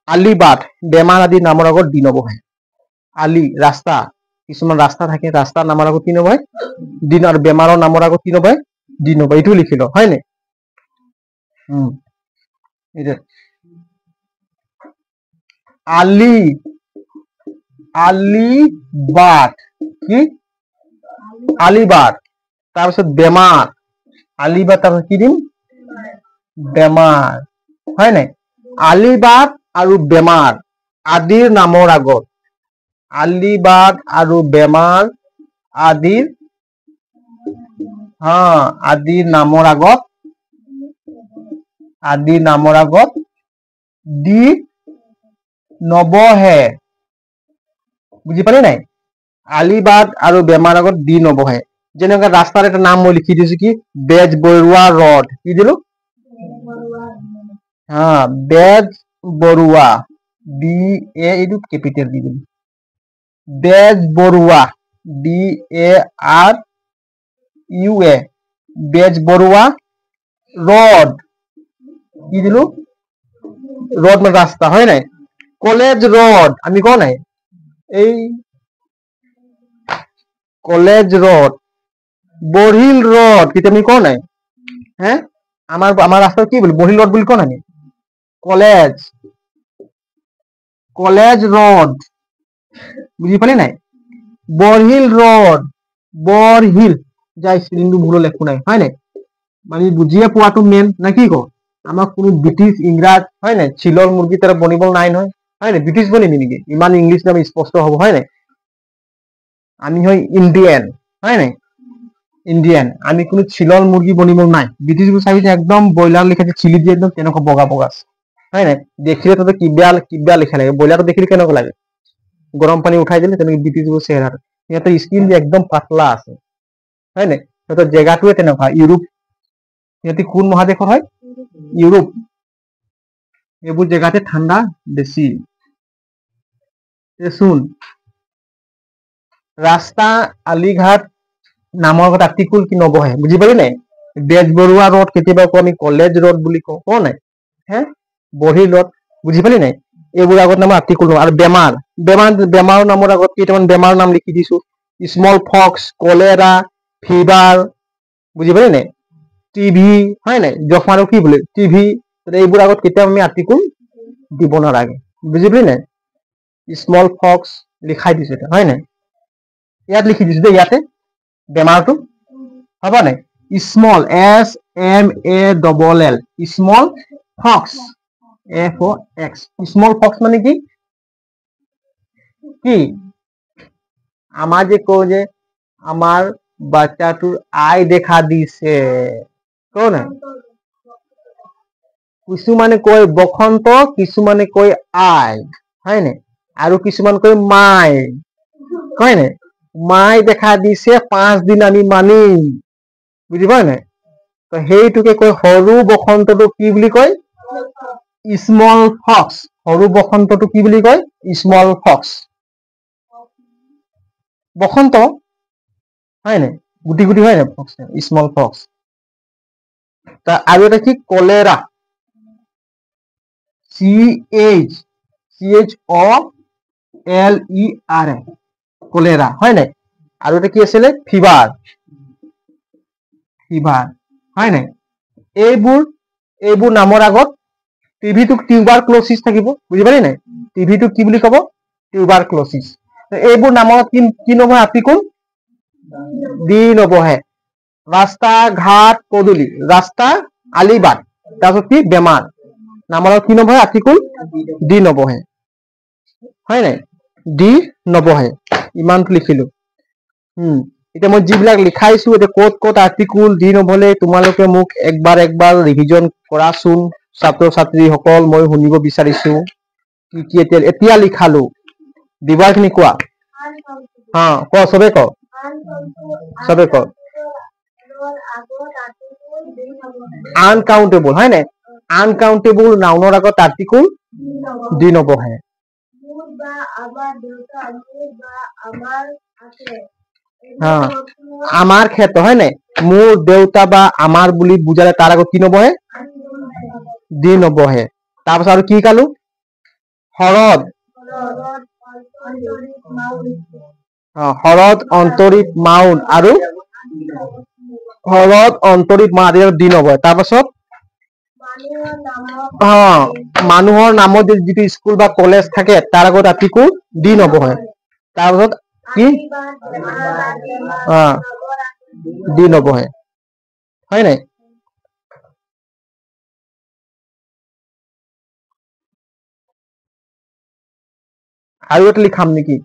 আলিবাট বেমাৰ আদি নামৰ আগত দি নবহে আলি ৰাস্তা কিছুমান ৰাস্তা থাকে ৰাস্তাৰ নামৰ আগত কি নবহে দিন আৰু বেমাৰৰ নামৰ আগত কি নবহে দি নবহে এইটো লিখি ল হয় নে আলিবাট কি আলিবাট তাৰপিছত বেমাৰ আলিবাট তাৰপিছত কি দিম বেমাৰ হয় নাই আলিবাট আৰু বেমাৰ আদিৰ নামৰ আগত আলিবাট আৰু বেমাৰ আদিৰ নামৰ আগত দি নবহে বুজি পালি নাই আলিবাট আৰু বেমাৰ আগত দি নবহে। যেনেকৈ ৰাস্তাৰ এটা নাম মই লিখি দিছো কি বেজবৰুৱা ৰড, কি দিলো হা বেজবৰুৱা, বি এ এইটো কেপিটেল দি দিলো, Bezbaroa, B A R U A, Bezbaroa rod, কি দিলো রড মানে রাস্তা, হয় নাই? কলেজ রড আমি কও নাই, এই কলেজ রড, বহিল রড কিন্তু আমি কও নাই, হ্যাঁ আমার আমার রাস্তা কি বলি বহিল রড বলি কও নাই, কলেজ কলেজ রড, বুঝি পালি নাই? বরহিল রড, বরহিল, যাই স্পেলিংটো ভুল হলে একো নাই, হয় নাই? মানে বুজিয়ে পোৱাটো মেইন না কি কও? আমাক কোনো ব্ৰিটিছ ইংৰাজ, হয় নাই, চিলৰ মুৰ্গী তাৰা বনিব নাই নহয়, হয় নাই? ব্ৰিটিছ বনিবি নেকি? ইমান ইংলিছ নাম স্পষ্ট হ'ব, হয় নাই? আমি হয় ইন্ডিয়ান, হয় নাই? ইন্ডিয়ান, আমি কোনো চিলৰ মুৰ্গী বনিব নাই। ব্ৰিটিছবোৰ চাবি একদম ব্ৰইলাৰ লিখা চিলি দিয়ে একদম তেনেকুৱা বগা বগা, হয় নাই? দেখিলে তহঁতে কিবা কিবা লিখা লাগে, ব্ৰইলাৰটো দেখিলে কেনেকুৱা লাগে? গৰম পানী উঠাই দিলে তেনেকে ব্ৰিটিছবোৰ চেহেৰাটো, সিহঁতৰ স্কিন যে একদম পাতলা আছে, হয় নাই? সিহঁতৰ জেগাটোৱে তেনেকুৱা, ইউৰোপ, সিহঁতি কোন মহাদেশৰ হয়? ইউৰোপ, এইবোৰ জেগাতে ঠাণ্ডা বেছি। শুন, ৰাস্তা আলিঘাট নামৰ আগত আৰ্টিকুল কি নবহে, বুজি পালি নাই? বেজবৰুৱা ৰড কেতিয়াবা কওঁ আমি কলেজ ৰড বুলি কওঁ নাই? হ্যাঁ বহি ৰড, বুজি পালি নাই? এইবোৰ আগত নামৰ আৰ্টিকুল নহয়। আৰু বেমাৰ, বেমাৰৰ নামৰ আগত কেইটামান বেমাৰৰ নাম লিখি দিছো, স্মল ফক্স, কলেৰা, ফিভাৰ, বুজি পালি নাই? টিভি, হয় নাই? জখমাৰো কি বোলে টিভি, এইবোৰ আগত কেতিয়াও আমি আৰ্টিকুল দিব নালাগে, বুজি পালি নাই? স্মল ফক্স লিখাই দিছো এটা, হয় নাই? ইয়াত লিখি দিছো দেই, ইয়াতে বেমাৰটো হ'ব নাই? Small, S M A double L, small fox, F O X, small fox মানে কি? কি আমাৰ যে কওঁ যে আমার বাচ্চাটোর আই দেখা দিছে, কও না? কিছুমানে কয় বসন্ত, কিছুমানে কয় আই, হয় নাই? আৰু কিছুমান কয় মাই, হয় নাই? মাই দেখা দিছে 5 দিন আমি মানিম, বুজি পাই নাই? তো সেইটোকে কয় সৰু বসন্তটো কি বুলি কয়? Small Fox. সৰু বসন্তটো কি বুলি কয়? Small Fox. বসন্ত, হয় নাই? গুটি গুটি, হয় নাই? Small Fox. আৰু এটা কি কলেৰা, CHOLERA, কলেৰা, হয় নাই? আৰু এটা কি আছিলে ফিভাৰ, ফিভাৰ, হয় নাই? এইবোৰ নামৰ আগত টিভিটোক টিউবাৰ ক্লোচিছ থাকিব, বুজি পালি নাই? টিভিটোক কি বুলি কব? টিউবাৰ ক্লোচিছ। এইবোৰ নামত কি নবহে আৰ্টিকুল? দি নবহে। ৰাস্তা ঘাট পদূলি, ৰাস্তা আলিবাট, তাৰপিছত কি বেমাৰ নামৰ কি নবহে আৰ্টিকুল? দি নবহে, হয় নাই? দি নবহে, ইমানটো লিখিলো। এতিয়া মই যিবিলাক লিখাইছো, এতিয়া ক'ত ক'ত আৰ্টিকুল দি নবলে তোমালোকে মোক একবাৰ ৰিভিজন কৰাচোন, ছাত্ৰ ছাত্ৰীসকল, মই শুনিব বিচাৰিছো। কি কি এতিয়া লিখালো, দিবাৰ খিনি কোৱা। হা ক, চবে ক, চবে ক। আনকাউন্টেবল, হয় নাই? আনকাউন্টেবল নাউনৰ আগত আৰ্টিকুল দি নবহে। আমাৰ ক্ষেত্ৰ, হয় নাই? মোৰ দেউতা বা আমাৰ বুলি বুজালে তাৰ আগত কি নবহে? দি নবহে। তাৰপিছত আৰু কি কালো? শৰৎ, শৰৎ অন্তৰীপ মাউন, আৰু শৰৎ অন্তৰীপ মাউন দি নবহে। তাৰপাছত মানুহৰ নামত যিটো স্কুল বা কলেজ থাকে তাৰ আগত আৰ্টিকুল দি নবহে। তাৰপিছত কি দি নবহে, হয় নাই? আৰু এটা লিখাম নেকি?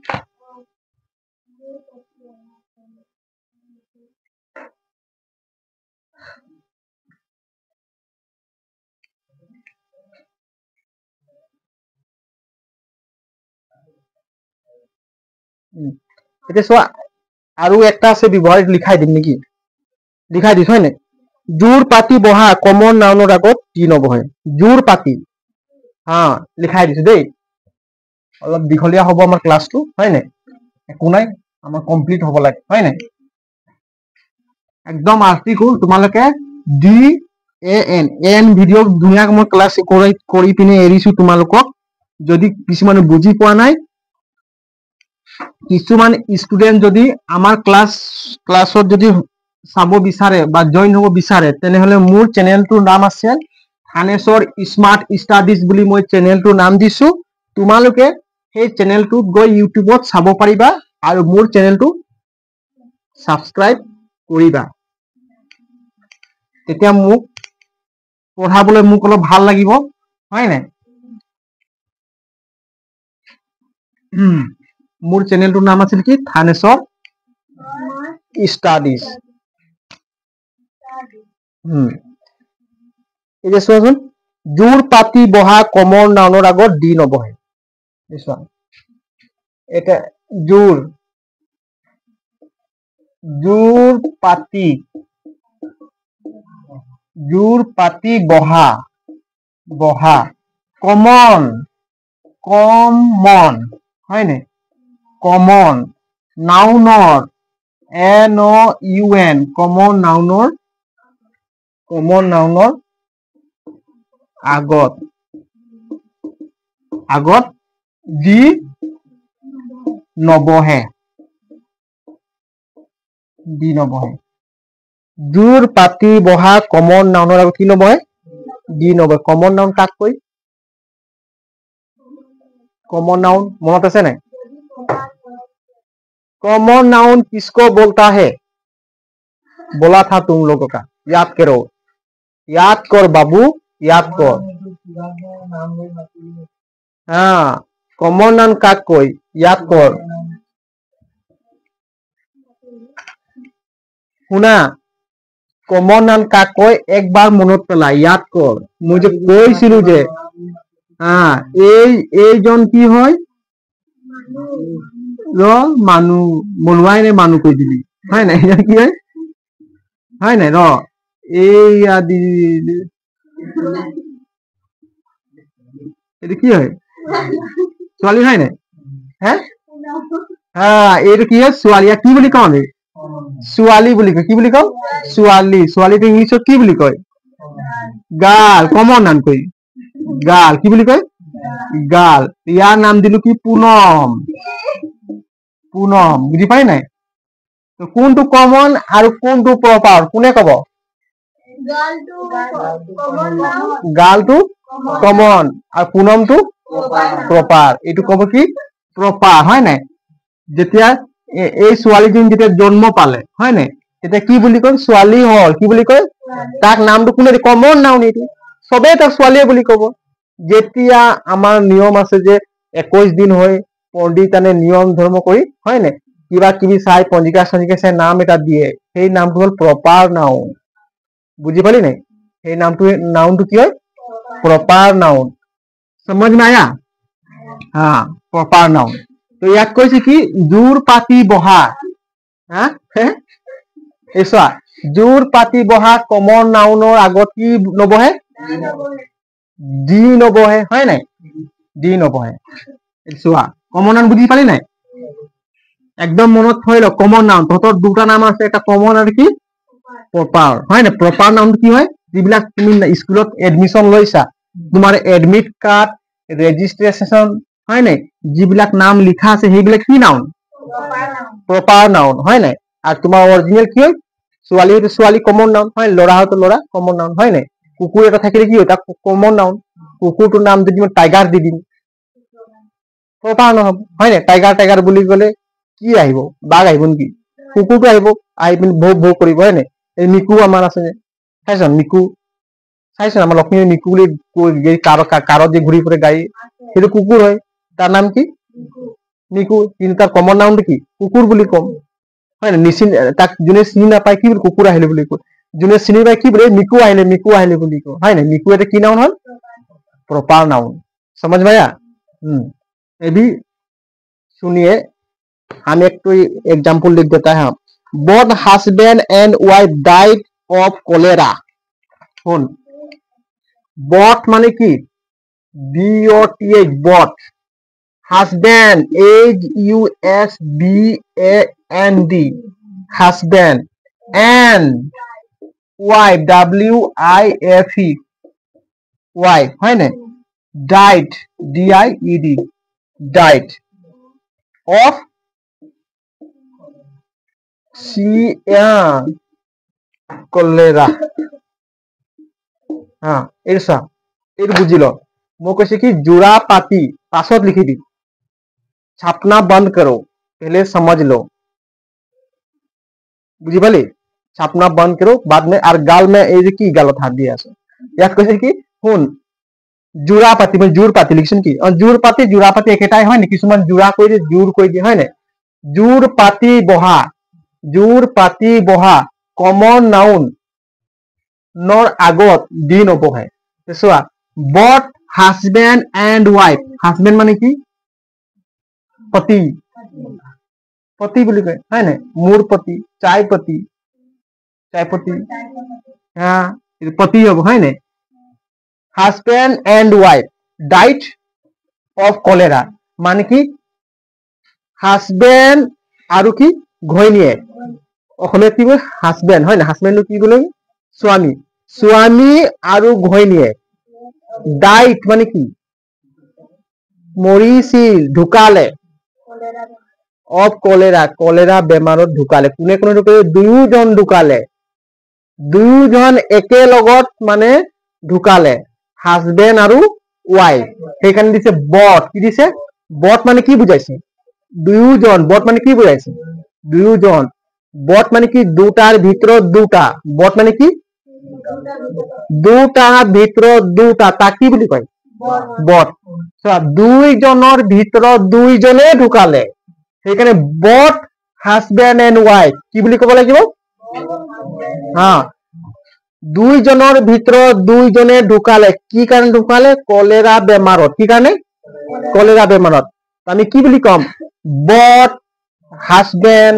এতিয়া চোৱা আৰু একটা আছে ব্যৱহাৰিক লিখাই দিম নেকি লিখাই দিছ হয় নাই জোৰ পাতি বহা কমন নাউনৰ আগত টি নবহে জোৰ পাতি হা লিখাই দিছো দেই অলপ দীঘলীয়া হ'ব আমাৰ ক্লাছটো হয় নাই একো নাই আমাৰ কমপ্লিট হ'ব লাগে হয় নাই একদম আৰ্টিকুল তোমালোকে ডি এন ভিডিঅ' ধুনীয়াকৈ মই ক্লাছ কৰি পিনে এৰিছো তোমালোকক যদি কিছুমানে বুজি পোৱা নাই কিছুমান ষ্টুডেন্ট যদি আমাৰ ক্লাছত যদি চাব বিচাৰে বা জইন হ'ব বিচাৰে তেনেহলে মোৰ চেনেলটোৰ নাম আছে থানেশ্বৰ স্মাৰ্ট ষ্টাডিজ বুলি মই চেনেলটোৰ নাম দিছো তোমালোকে সেই চেনেলটোত গৈ ইউটিউবত চাব পাৰিবা আৰু মোৰ চেনেলটো সাবস্ক্ৰাইব কৰিবা তেতিয়া মোক পঢ়াবলৈ মোক অলপ ভাল লাগিব হয় নাই মোৰ চেনেলটোৰ নাম আছিল কি থানেশ্বৰ ষ্টাডিজ এতিয়া চোৱাচোন জোৰ পাতি বহা কমন নাউনৰ আগত দি নবহে চোৱা এটা জোৰ পাতি বহা কমন হয় নে কমন নাউনৰ NOUN কমন নাউনৰ আগত দি নবহে জোৰ পাতি বহা কমন নাউনৰ আগত কি নবহে দি নবহে কমন নাউন কাক কয় कॉमन नाउन মনত আছে নাই कॉमन नाउन किसको बोलता है बोला था तुम लोगों का याद कर बाबू याद कर हाँ कॉमन नाउन काक कोई याद कर শুনা कॉमन नाउन काक कोई एक बार মনত পেলা याद कर মই যে কৈছিলো যে এইজন কি হয় মানুহ বনোৱাই নে মানুহ কৈ দিলি হয় নাই কি হয় নাই এইয়া এইটো কি হয় ছোৱালী হয় নাই এইটো কি হয় ছোৱালী কি বুলি কওঁ আমি ছোৱালী বুলি কয় কি বুলি কওঁ ছোৱালীটো ইংলিছত কি বুলি কয় গাৰ্ল কমন নাম কৈ গাল কি বুলি কয় গাল ইয়াৰ নাম দিলো কি পুনম বুজি পাই নাই কোনটো কমন আৰু কোনটো প্ৰপাৰ কোনে কব গালটো কমন আৰু পুনমটো প্ৰপাৰ এইটো কব কি প্ৰপাৰ হয় নাই যেতিয়া এই ছোৱালীজনী যেতিয়া জন্ম পালে হয় নাই তেতিয়া কি বুলি কয় ছোৱালী হল কি বুলি কয় তাক নামটো কোনে কমন নাউন এইটো সবে তাক ছোৱালীয়ে বুলি কব যেতিয়া আমাৰ নিয়ম আছে যে 21 দিন হয় পণ্ডিতানে নিয়ম ধৰ্ম কৰি হয় নাই কিবা কিবি চাই পঞ্জিকা চাই নাম এটা দিয়ে সেই নামটো হল প্ৰপাৰ নাউন বুজি পালি নাই সেই নাউনটো কি হয় प्रॉपर नाउन समझ में आया हाँ प्रॉपर नाउन तो याद কৈছে কি জোৰ পাতি বহা চোৱা জোৰ পাতি বহা কমন নাউনৰ আগত কি নবহে দি নবহে হয় নাই দি নবহে চোৱা কমন নাউন বুজি পালি নাই একদম মনত থৈ ল কমন নাউন তহঁতৰ দুটা নাম আছে এটা কমন আৰু কি প্ৰপাৰ হয় নাই প্ৰপাৰ নাউন কি হয় যিবিলাক তুমি স্কুলত এডমিশন লৈছা তোমাৰ এডমিট কাৰ্ড ৰেজিষ্ট্ৰেচন হয় নাই যিবিলাক নাম লিখা আছে সেইবিলাক কি নাউন প্ৰপাৰ নাউন হয় নাই আৰু তোমাৰ অৰিজিনেল কি হয় ছোৱালী কমন নাউন হয় ল'ৰা হয়তো ল'ৰা কমন নাউন হয় নাই কুকুৰ এটা থাকিলে কি হয় তাক কমন নাউন কুকুৰটোৰ নাম যদি মই টাইগাৰ দি দিম প্ৰপাৰ নহব হয় নাই টাইগাৰ বুলি কলে কি আহিব বাঘ আহিব নেকি কুকুৰটো আহিব আহি পিনি ভৌ ভৌ কৰিব হয় নাই এই মিকু আমাৰ আছে যে চাইছ মিকু চাইছ আমাৰ লক্ষ্মী মিকু বুলি কাৰত যে ঘূৰি ফুৰে গাড়ী সেইটো কুকুৰ হয় তাৰ নাম কি মিকু কিন্তু তাৰ কমন নাউনটো কি কুকুৰ বুলি কম হয় নাই তাক যোনে চিনি নাপায় কি বুলি কুকুৰ আহিলে বুলি কয় যোনে চিনি পায় কি বুলি মিকু আহিলে বুলি কয় হয় নাই মিকু এটা কি নাউন হল प्रॉपर नाउन समझ में आया ये भी सुनिए हम एक तो एग्जाम्पल लिख देता है. Both husband and wife died of cholera. सुन, बोथ माने की BOTH, both. Husband HUSBAND, husband, and wife WIFE, wife, है ना. died DIED, died of cholera. हाँ, ऐसा एक बुझी लो. मैं कैसे कि जुड़ा पाती पासवर्ड लिखी दी. छापना बंद करो, पहले समझ लो. बुझी पाली. छापना बंद करो, बाद में और गाल में এই যে কি গালত হাত দিয়ে আছে. ইয়াত কৈছে কি শুন, জোড়া পাতি মানে জোর পাতি লিখছেন কি, জোর পাতি জোড়া পাতি একেটাই হয় না, কিছুমান জোড়া কৈ দিয়ে জোর কৈ দিয়ে হয় না. জোর পাতি বহা, জোর পাতি বহা কমন নাউন নর আগত দি নবহে. চোৱা, বট হাজবেন্ড এন্ড ওয়াইফ. হাজবেন্ড মানে কি পতি, পতি বুলি কয় হয় না. মোৰ পতি, চায়পতি, চায়পতি, হ্যাঁ পতি হব হয় না. Husband and wife died of cholera মানে কি হাজবেন্ড আৰু কি ঘৈণীয়েক. অসমীয়াত কি কয় হাজবেন্ড হয় না. হাজবেন্ড কি বোলে স্বামী, স্বামী আৰু ঘৈণীয়েক. ডাইড মানে কি মৰিছিল, ঢুকালে. অফ কলেৰা, কলেৰা বেমাৰত ঢুকালে. কোনে কোনে ঢুকালে? দুয়োজন ঢুকালে. দুয়োজন একেলগত মানে ঢুকালে. হাজবেন্ড আৰু ওয়াইফ. সেইকাৰণে দিছে বট. কি দিছে? বট মানে কি বুঝাইছে? দুয়োজন. বট মানে কি বুঝাইছে? দুয়োজন. বট মানে কি দুটাৰ ভিতৰত দুটা. বট মানে কি দুটা ভিতৰত দুটা. তাক কি বুলি কয়? বট. দুইজনৰ ভিতৰত দুইজনে ঢুকালে. সেইকাৰণে বট হাজবেন্ড এন্ড ওয়াইফ কি বুলি ক'ব লাগিব? হা, দুইজনৰ ভিতৰত দুইজনে ঢুকালে. কি কাৰণে ঢুকালে? কলেৰা বেমাৰত. কি কাৰণে? কলেৰা বেমাৰত. আমি কি বুলি কম? বট হাজবেন্ড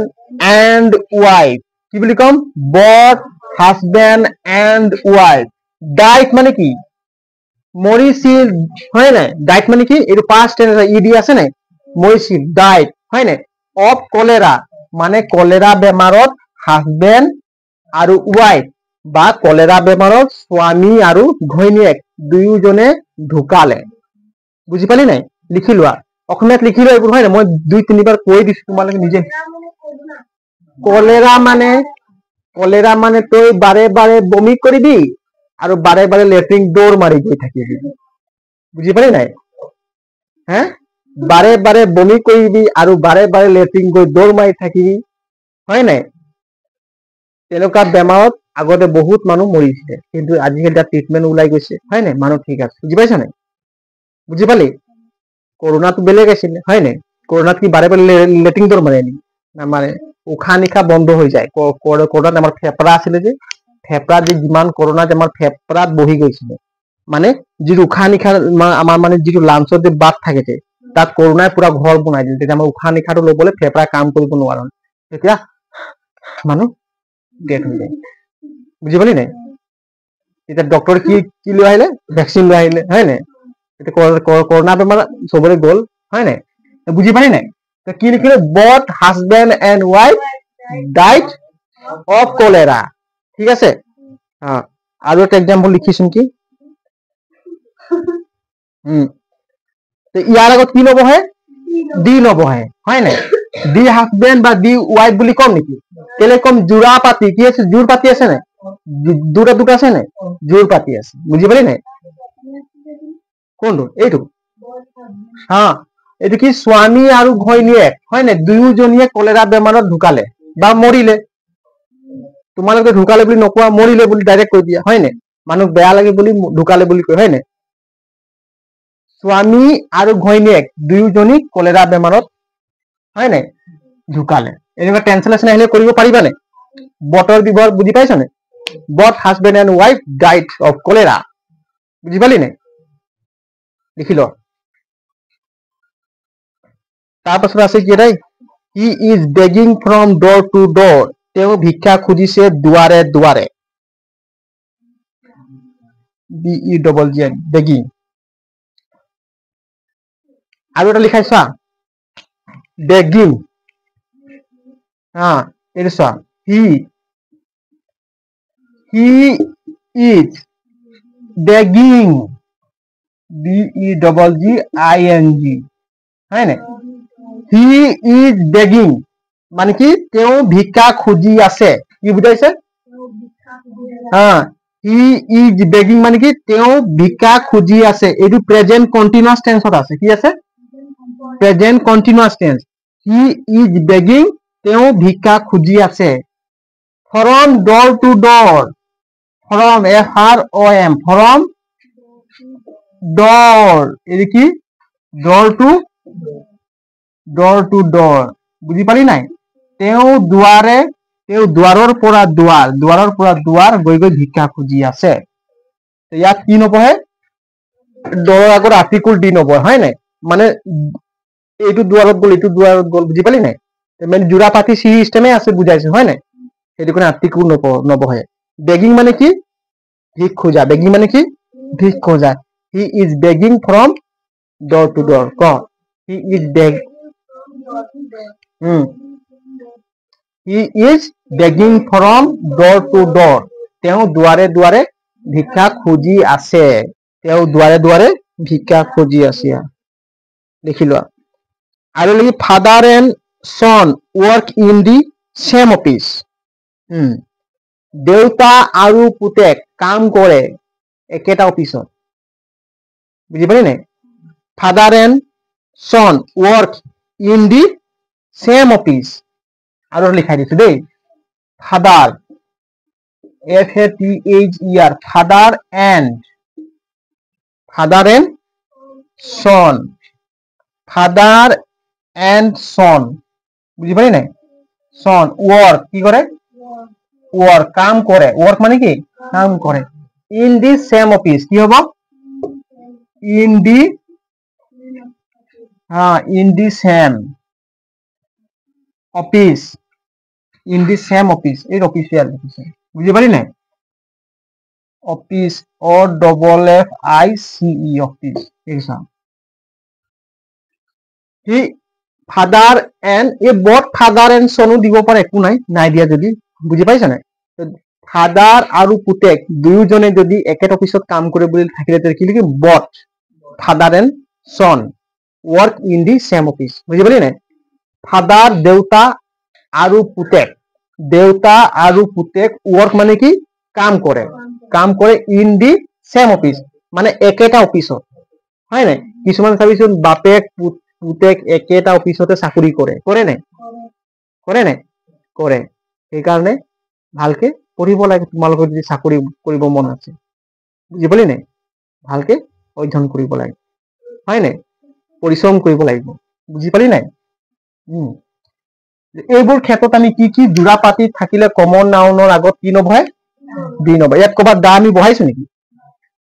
এন্ড ওয়াইফ. কি বুলি কম? বট হাজবেন্ড এন্ড ওয়াইফ ডাইড মানে কি মৰিছিল হয় নাই. ডাইড মানে কি এইটো পাষ্ট টেন্স ইডি আছে নাই. মৰিছিল ডাইড হয় নাই. অফ কলেৰা মানে কলেৰা বেমাৰত হাজবেন্ড আৰু ওয়াইফ বা কলেৰা বেমাৰত স্বামী আৰু ঘৈণীয়েক দুয়োজনে ঢুকালে. বুজি পালি নাই? লিখি লোৱা. অসমীয়াত লিখি লোৱা এইবোৰ হয় না. মই 2-3 বাৰ কৈ দিছো, তোমালোকে নিজে. কলেৰা মানে তই বাৰে বাৰে বমি কৰিবি আৰু বাৰে বাৰে লেট্ৰিন দৌৰ মাৰি গৈ থাকিবি. বুজি পালি নাই? হে, বাৰে বাৰে বমি কৰিবি আৰু বাৰে বাৰে লেট্ৰিন গৈ দৌৰ মাৰি থাকিবি হয় নাই. তেনেকুৱা বেমাৰত আগতে বহুত মানুহ মৰিছিলে, কিন্তু আজিকালি তাত ট্ৰিটমেন্ট ওলাই গৈছে হয় নাই. মানুহ ঠিক আছে. বুজি পাইছা নাই? বুজি পালি? কৰোণাটো বেলেগ আছিলে হয় নাই. কৰোণাত কি বাৰে বাৰে লেট্ৰিন দৌৰ মাৰে নেকি? নামাৰে. উশাহ নিশাহ বন্ধ হৈ যায়. কৰোণাত আমাৰ ফেফড়া আছিলে যে, ফেফড়াত যে যিমান কৰোণাত আমাৰ ফেফড়াত বহি গৈছিলে, মানে যিটো উশাহ নিশাহ আমাৰ মানে যিটো লাঞ্চত যে বাট থাকে যে, তাত কৰোণাই পুৰা ঘৰ বনাই দিলে. তেতিয়া আমাৰ উশাহ নিশাহটো ল'বলৈ ফেফড়াই কাম কৰিব নোৱাৰে. তেতিয়া মানুহ ডেথ হৈ যায়. বুজি পালি নাই? এতিয়া ডক্টৰ কি লৈ আহিলে? ভেকচিন লৈ আহিলে হয় নাই. এতিয়া কৰোণা বেমাৰ চবৰে গ'ল হয় নাই. বুজি পালি নাই? কি লিখিলে? But husband and wife died of cholera. ঠিক আছে. আৰু এটা এক্সাম্পল লিখিছোন কি ইয়াৰ আগত কি নবহে? দি নবহে হয় নাই. দি হাজবেন্ড বা দি ওয়াইফ বুলি কম নেকি? কেলে কম? জোড়া পাতি. কি আছে? জোৰ পাতি আছে নাই? দুটা দুটা আছে নাই? জোৰ পাতি আছে. বুজি পালি নাই? কোনটো? এইটো হা, এইটো কি স্বামী আৰু ঘৈণীয়েক হয় নাই. দুয়োজনীয়ে কলেৰা বেমাৰত ঢুকালে বা মৰিলে. তোমালোকে ঢুকালে বুলি নকোৱা, মৰিলে বুলি ডাইৰেক্ট কৈ দিয়া হয় নাই. মানুহ বেয়া লাগে বুলি ঢুকালে বুলি কয় হয় নাই. স্বামী আৰু ঘৈণীয়েক দুয়োজনী কলেৰা বেমাৰত হয় নাই ঢুকালে. এনেকুৱা ট্ৰান্সলেচন আহিলে কৰিব পাৰিবা নাই? বটৰ ব্যৱহাৰ বুজি পাইছা নাই? But husband and wife died of cholera. বুজি পালি নাই? লিখি ল. তাৰপাছত আছে কি এটাই he is begging from door to door, তেওঁ ভিক্ষা খুজিছে দুৱাৰে দুৱাৰে। BEGG begging. আৰু এটা লিখাই চোৱা বেগিং, এইটো চোৱা হি ইজ বেগিং, BEGGING, হয় নাই? হি ইজ বেগিং মানে কি তেওঁ ভিক্ষা খুজি আছে, কি বুজাইছে? হি ইজ বেগিং মানে কি তেওঁ ভিক্ষা খুজি আছে, এইটো প্ৰেজেন্ট কন্টিনিউয়াস টেন্সত আছে। কি আছে? Present continuous tense. He is begging তেওঁ ভিক্ষা খুজি আছে। From door to door, from FROM, from door, এইটো কি ডৰ টু ডৰ, বুজি পালি নাই? তেওঁ দুৱাৰৰ পৰা দুৱাৰ গৈ গৈ ভিক্ষা খুজি আছে। ইয়াত কি নপঢ়ে? ডৰৰ আগত আৰ্টিকুল দি নপঢ়ে, হয় নাই? মানে এইটো দুৱাৰত গ'ল, এইটো দুৱাৰত গ'ল, বুজি পালি নাই? মানে জোৰা পাতি চিষ্টেমে আছে, বুজাইছে, হয় নাই? সেইটো কাৰণে আৰ্টিকুল নপঢ়ে। বেগিং মানে কি? ভিক খোজা। বেগিং মানে কি? ভিক খোজা। He is begging from door to door. ক he is begging from door to door, তেওঁ দুৱাৰে দুৱাৰে ভিক্ষা খুজি আছে। তেওঁ দুৱাৰে দুৱাৰে ভিক্ষা খুজি আছে। দেখি লোৱা। আৰু লিখি father and son work in the same office. দেউতা আৰু পুতেক কাম কৰে একেটা অফিচত। বুজি পালি নাই? Father and son work in the same office. আৰু লিখাই দিছো দেই, father FATHER, father and son, father and son, বুজি পালি নাই? সন ৱৰ্ক কি কৰে? ৱৰ্ক কাম কৰে। ৱৰ্ক মানে কি? কাম কৰে। ইন দি চেম অফিচ কি হ'ব? In the same office, in the same office, এই অফিচিয়েল লিখিছে, বুজি পালি নাই? Office OFFICE office. সি ফাদাৰ এণ্ড, এই বট ফাদাৰ এণ্ড সনো দিব পাৰে, একো নাই দিয়া যদি, বুজি পাইছা নাই? ফাদাৰ আৰু পুতেক দুয়োজনে যদি একেটা অফিচত কাম কৰে বুলি থাকিলে কি লিখিম? But father and son work in the same office, বুজি পালি নাই? ফাদাৰ দেউতা আৰু পুতেক ৱৰ্ক মানে কি? কাম কৰে ইন দি চেম অফিচ মানে একেটা অফিচত, হয় নাই? কিছুমান চাবিচোন বাপেক পুতেক একেটা অফিচতে চাকৰি কৰে নাই? কৰে। সেইকাৰণে ভালকে পঢ়িব লাগে। তোমালোকৰ যদি চাকৰি কৰিব মন আছে, বুজি পালি নাই? ভালকে অধ্যয়ন কৰিব লাগে, হয় নাই? পৰিশ্ৰম কৰিব লাগিব, বুজি পালি নাই? এইবোৰ ক্ষেত্ৰত আমি কি জোৰা পাতি থাকিলে কমন নাউনৰ আগত কি নবহে? দি নবহে। ইয়াত ক'ৰবাত দা আমি বহাইছো নেকি?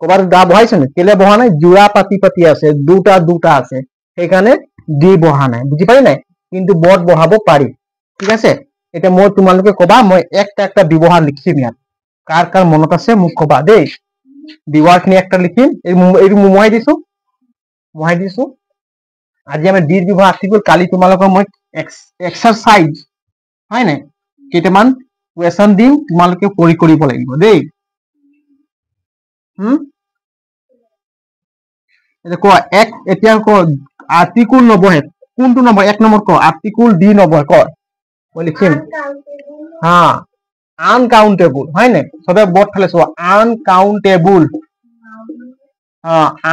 ক'ৰবাত দা বহাইছো নেকি? কেলে বহা নাই? জোৰা পাতি আছে, দুটা আছে, সেইকাৰণে দি বহা নাই, বুজি পালি নাই? কিন্তু বট বহাব পাৰি, ঠিক আছে? এতিয়া মই তোমালোকে কবা, মই একটা ব্যৱহাৰ লিখিম ইয়াত। কাৰ মনত আছে মোক কবা দেই। ব্যৱহাৰ খিনি একটা লিখিম। এইটো মোহাই দিছো। আজি আমি ডিৰ ব্যৱহাৰ আৰ্টিকুল, কালি তোমালোকৰ মই এক্সাৰচাইজ, হয় নাই, কেইটামান কুৱেশ্যন দিম, তোমালোকে কৰিব লাগিব দেই। এতিয়া ক আৰ্টিকুল নবহে, কোনটো নম্বৰ? 1 নম্বৰ ক আৰ্টিকুল দি নবহে, ক মই লিখিম। আনকাউন্টেবল, হয় নাই? সবে বৰ্ড ফালে চোৱা,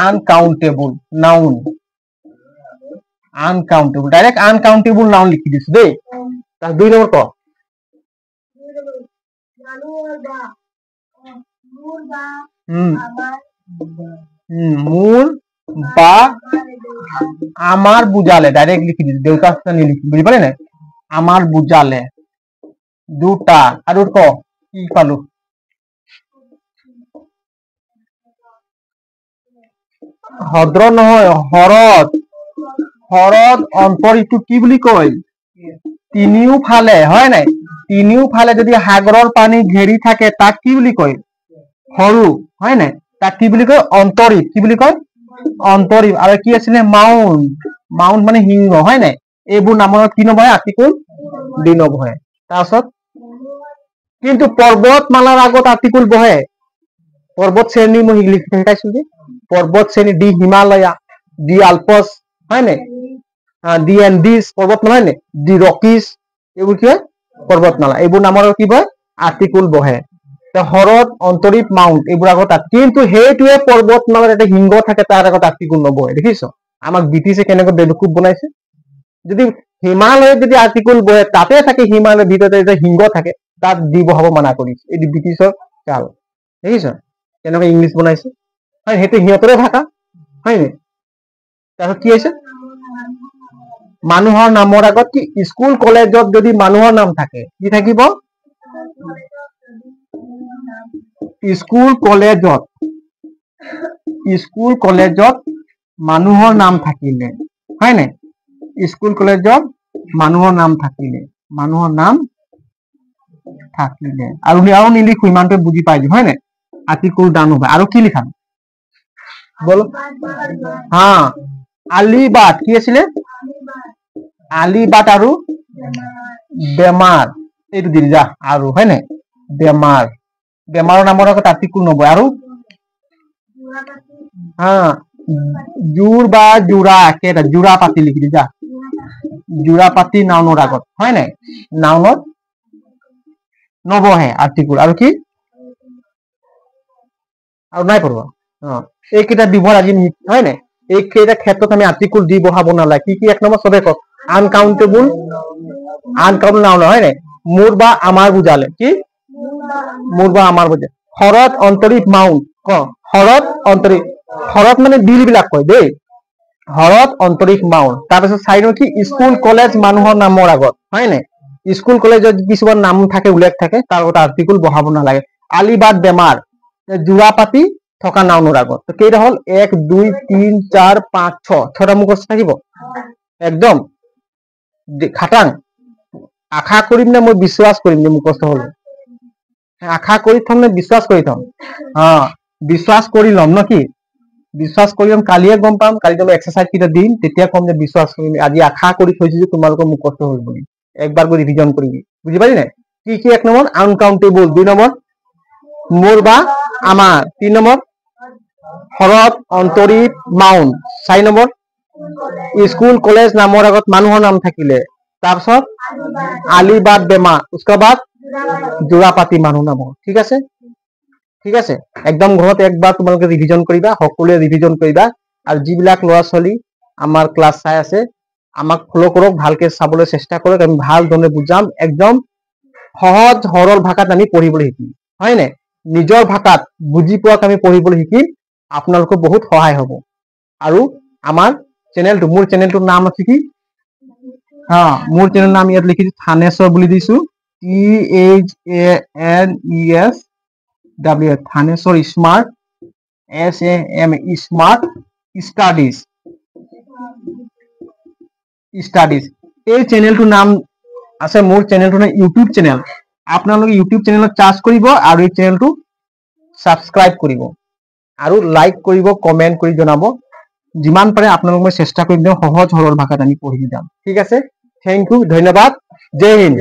uncountable, noun, uncountable, direct uncountable noun লিখি দিছো দেই। তাৰ 2 নম্বৰ ক মোৰ বা আমাৰ বুজালে, ডাইৰেক্ট লিখি দিছো, দেউতা নিলিখি, বুজি পালি নাই? আমাৰ বুজালে, 2টা। আৰু ক কি পালো? হদ্ৰ নহয়, হৰদ। অন্তৰ ইটো কি বুলি কয়? তিনিওফালে হয় নাই তিনিওফালে যদি সাগৰৰ পানী ঘেৰি থাকে তাক কি বুলি কয় সৰু হয় নাই তাক কি বুলি কয় অন্তৰীপ কি বুলি কয় অন্তৰীপ আৰু কি আছিলে মাউণ্ট মাউণ্ট মানে সিংহ হয় নাই এইবোৰ নামৰ কি নবহে আৰ্টিকুল ডি নবহে তাৰপিছত কিন্তু পৰ্বতমালাৰ আগত আৰ্টিকুল বহে পৰ্বত শ্ৰেণী মই লিখি শিকাইছো যে পৰ্বত শ্ৰেণী ডি হিমালয়া ডি আলপছ হয় নাই ডি এণ্ডিজ পৰ্বতমালা হয় নাই ডি ৰকিজ এইবোৰ কি হয় পৰ্বতমালা এইবোৰ নামৰ কি হয় আৰ্টিকুল বহে হৰত অন্তৰীপ মাউণ্ট এইবোৰ আগত কিন্তু সেইটোৱে পৰ্বতমালাৰ এটা সিংহ থাকে তাৰ আগত আৰ্টিকুল নবহে দেখিছ আমাক ব্ৰিটিছে কেনেকৈ বেদকুব বনাইছে যদি হিমালয়ত যদি আৰ্টিকুল বহে তাতে থাকে হিমালয়ৰ ভিতৰতে যে সিংহ থাকে তাত দি বহাব মানা কৰিছে এইটো ব্ৰিটিছৰ চাল দেখিছ কেনেকৈ ইংলিছ বনাইছে হয় সেইটো সিহঁতৰে ভাষা হয় নে তাৰপিছত কি হৈছে মানুহৰ নামৰ আগত কি স্কুল কলেজত যদি মানুহৰ নাম থাকে কি থাকিব স্কুল কলেজত মানুহৰ নাম থাকিলে হয় নাই স্কুল কলেজত মানুহৰ নাম থাকিলে আৰু নিলিখো ইমানটো বুজি পাইছো হয় নাই আৰ্টিকুল ডান হ'ব আৰু কি লিখাম বলো হা আলিবাট কি আছিলে আলিবাট আৰু বেমাৰ এইটো দিল যা আৰু হয় নাই বেমাৰৰ নামৰ আগত আৰ্টিকুল নবহে আৰু হা জোৰ বা জোৰা কেইটা জোৰা পাতি লিখি দি যা জোৰা পাতি নাউনৰ আগত হয় নাই নাউনত নবহে আৰ্টিকুল আৰু কি আৰু নাই পঢ়োৱা এইকেইটা বিভৰ আজি হয় নাই এইকেইটা ক্ষেত্ৰত আমি আৰ্টিকুল দি বহাব নালাগে কি এক নম্বৰ চবে কওক আনকাউন্টেবল নাউন হয় নাই মোৰ বা আমাৰ বুজালে কি মোৰ বা আমাৰ বুজে শৰৎ অন্তৰীপ মাউণ্ট শৰৎ মানে বিল বিলাক কয় দেই শৰৎ অন্তৰীপ মাউণ্ট তাৰপিছত চাইড কি স্কুল কলেজ মানুহৰ নামৰ আগত হয় নাই স্কুল কলেজত কিছুমান নাম থাকে উল্লেখ থাকে তাৰ আগত আৰ্টিকুল বহাব নালাগে আলিবাট বেমাৰ জোৰাপাতি থকা নাউনৰ আগত কেইটা হল 1 2 3 4 5 6 ছটা মুখস্থ থাকিব একদম খাটাং আশা কৰিম নে মই বিশ্বাস কৰিম যে মুখস্থ হল আশা কৰি থম নে বিশ্বাস কৰি থম বিশ্বাস কৰি ল'ম ন কি বিশ্বাস কৰি ল'ম কালিয়ে গম পাম কালি তোমাক এক্সাৰচাইজ কেইটা দিম তেতিয়া কম যে বিশ্বাস কৰিম আজি আশা কৰি থৈছো যে তোমালোকৰ মুখস্থ হল বুলি একবাৰ গৈ ৰিভিজন কৰিবি বুজি পালি নাই কি এক নম্বৰ আনকাউন্টেবল 2 নম্বৰ মোৰ বা আমাৰ 3 নম্বৰ শৰৎ অন্তৰীপ মাউণ্ট 4 নম্বৰ স্কুল কলেজ নামৰ আগত মানুহৰ নাম থাকিলে তাৰপিছত আলিবাট বেমাৰ उसके बाद জোৰাপাতি মানুহ নাম ঠিক আছে একদম ঘৰত একবাৰ তোমালোকে ৰিভিজন কৰিবা সকলোৱে ৰিভিজন কৰিবা আৰু যিবিলাক ল'ৰা ছোৱালী আমাৰ ক্লাছ চাই আছে আমাক ফলো কৰক ভালকে চাবলৈ চেষ্টা কৰক আমি ভাল ধৰণে বুজাম একদম সহজ সৰল ভাষাত আমি পঢ়িবলৈ শিকিম হয় নাই নিজৰ ভাষাত বুজি পোৱাক আমি পঢ়িবলৈ শিকিম আপোনালোকৰ বহুত সহায় হ'ব আৰু আমাৰ মোৰ চেনেলটোৰ নাম আছে কি মোৰ চেনেল নাম ইয়াত লিখিছো থানেশ্বৰ বুলি দিছো THANESWR Thaneswar smart SAM smart studies এই চেনেলটোৰ নাম আছে মোৰ চেনেলটোৰ নাম ইউটিউব চেনেল আপোনালোকে ইউটিউব চেনেলত চাৰ্চ কৰিব আৰু এই চেনেলটো সাবস্ক্ৰাইব কৰিব আৰু লাইক কৰিব কমেন্ট কৰি জনাব যিমান পাৰে আপোনালোক মই চেষ্টা কৰিম সহজ সৰল ভাষাত আমি পঢ়ি যাম ঠিক আছে থেংক ইউ ধন্যবাদ জয় হিন্দ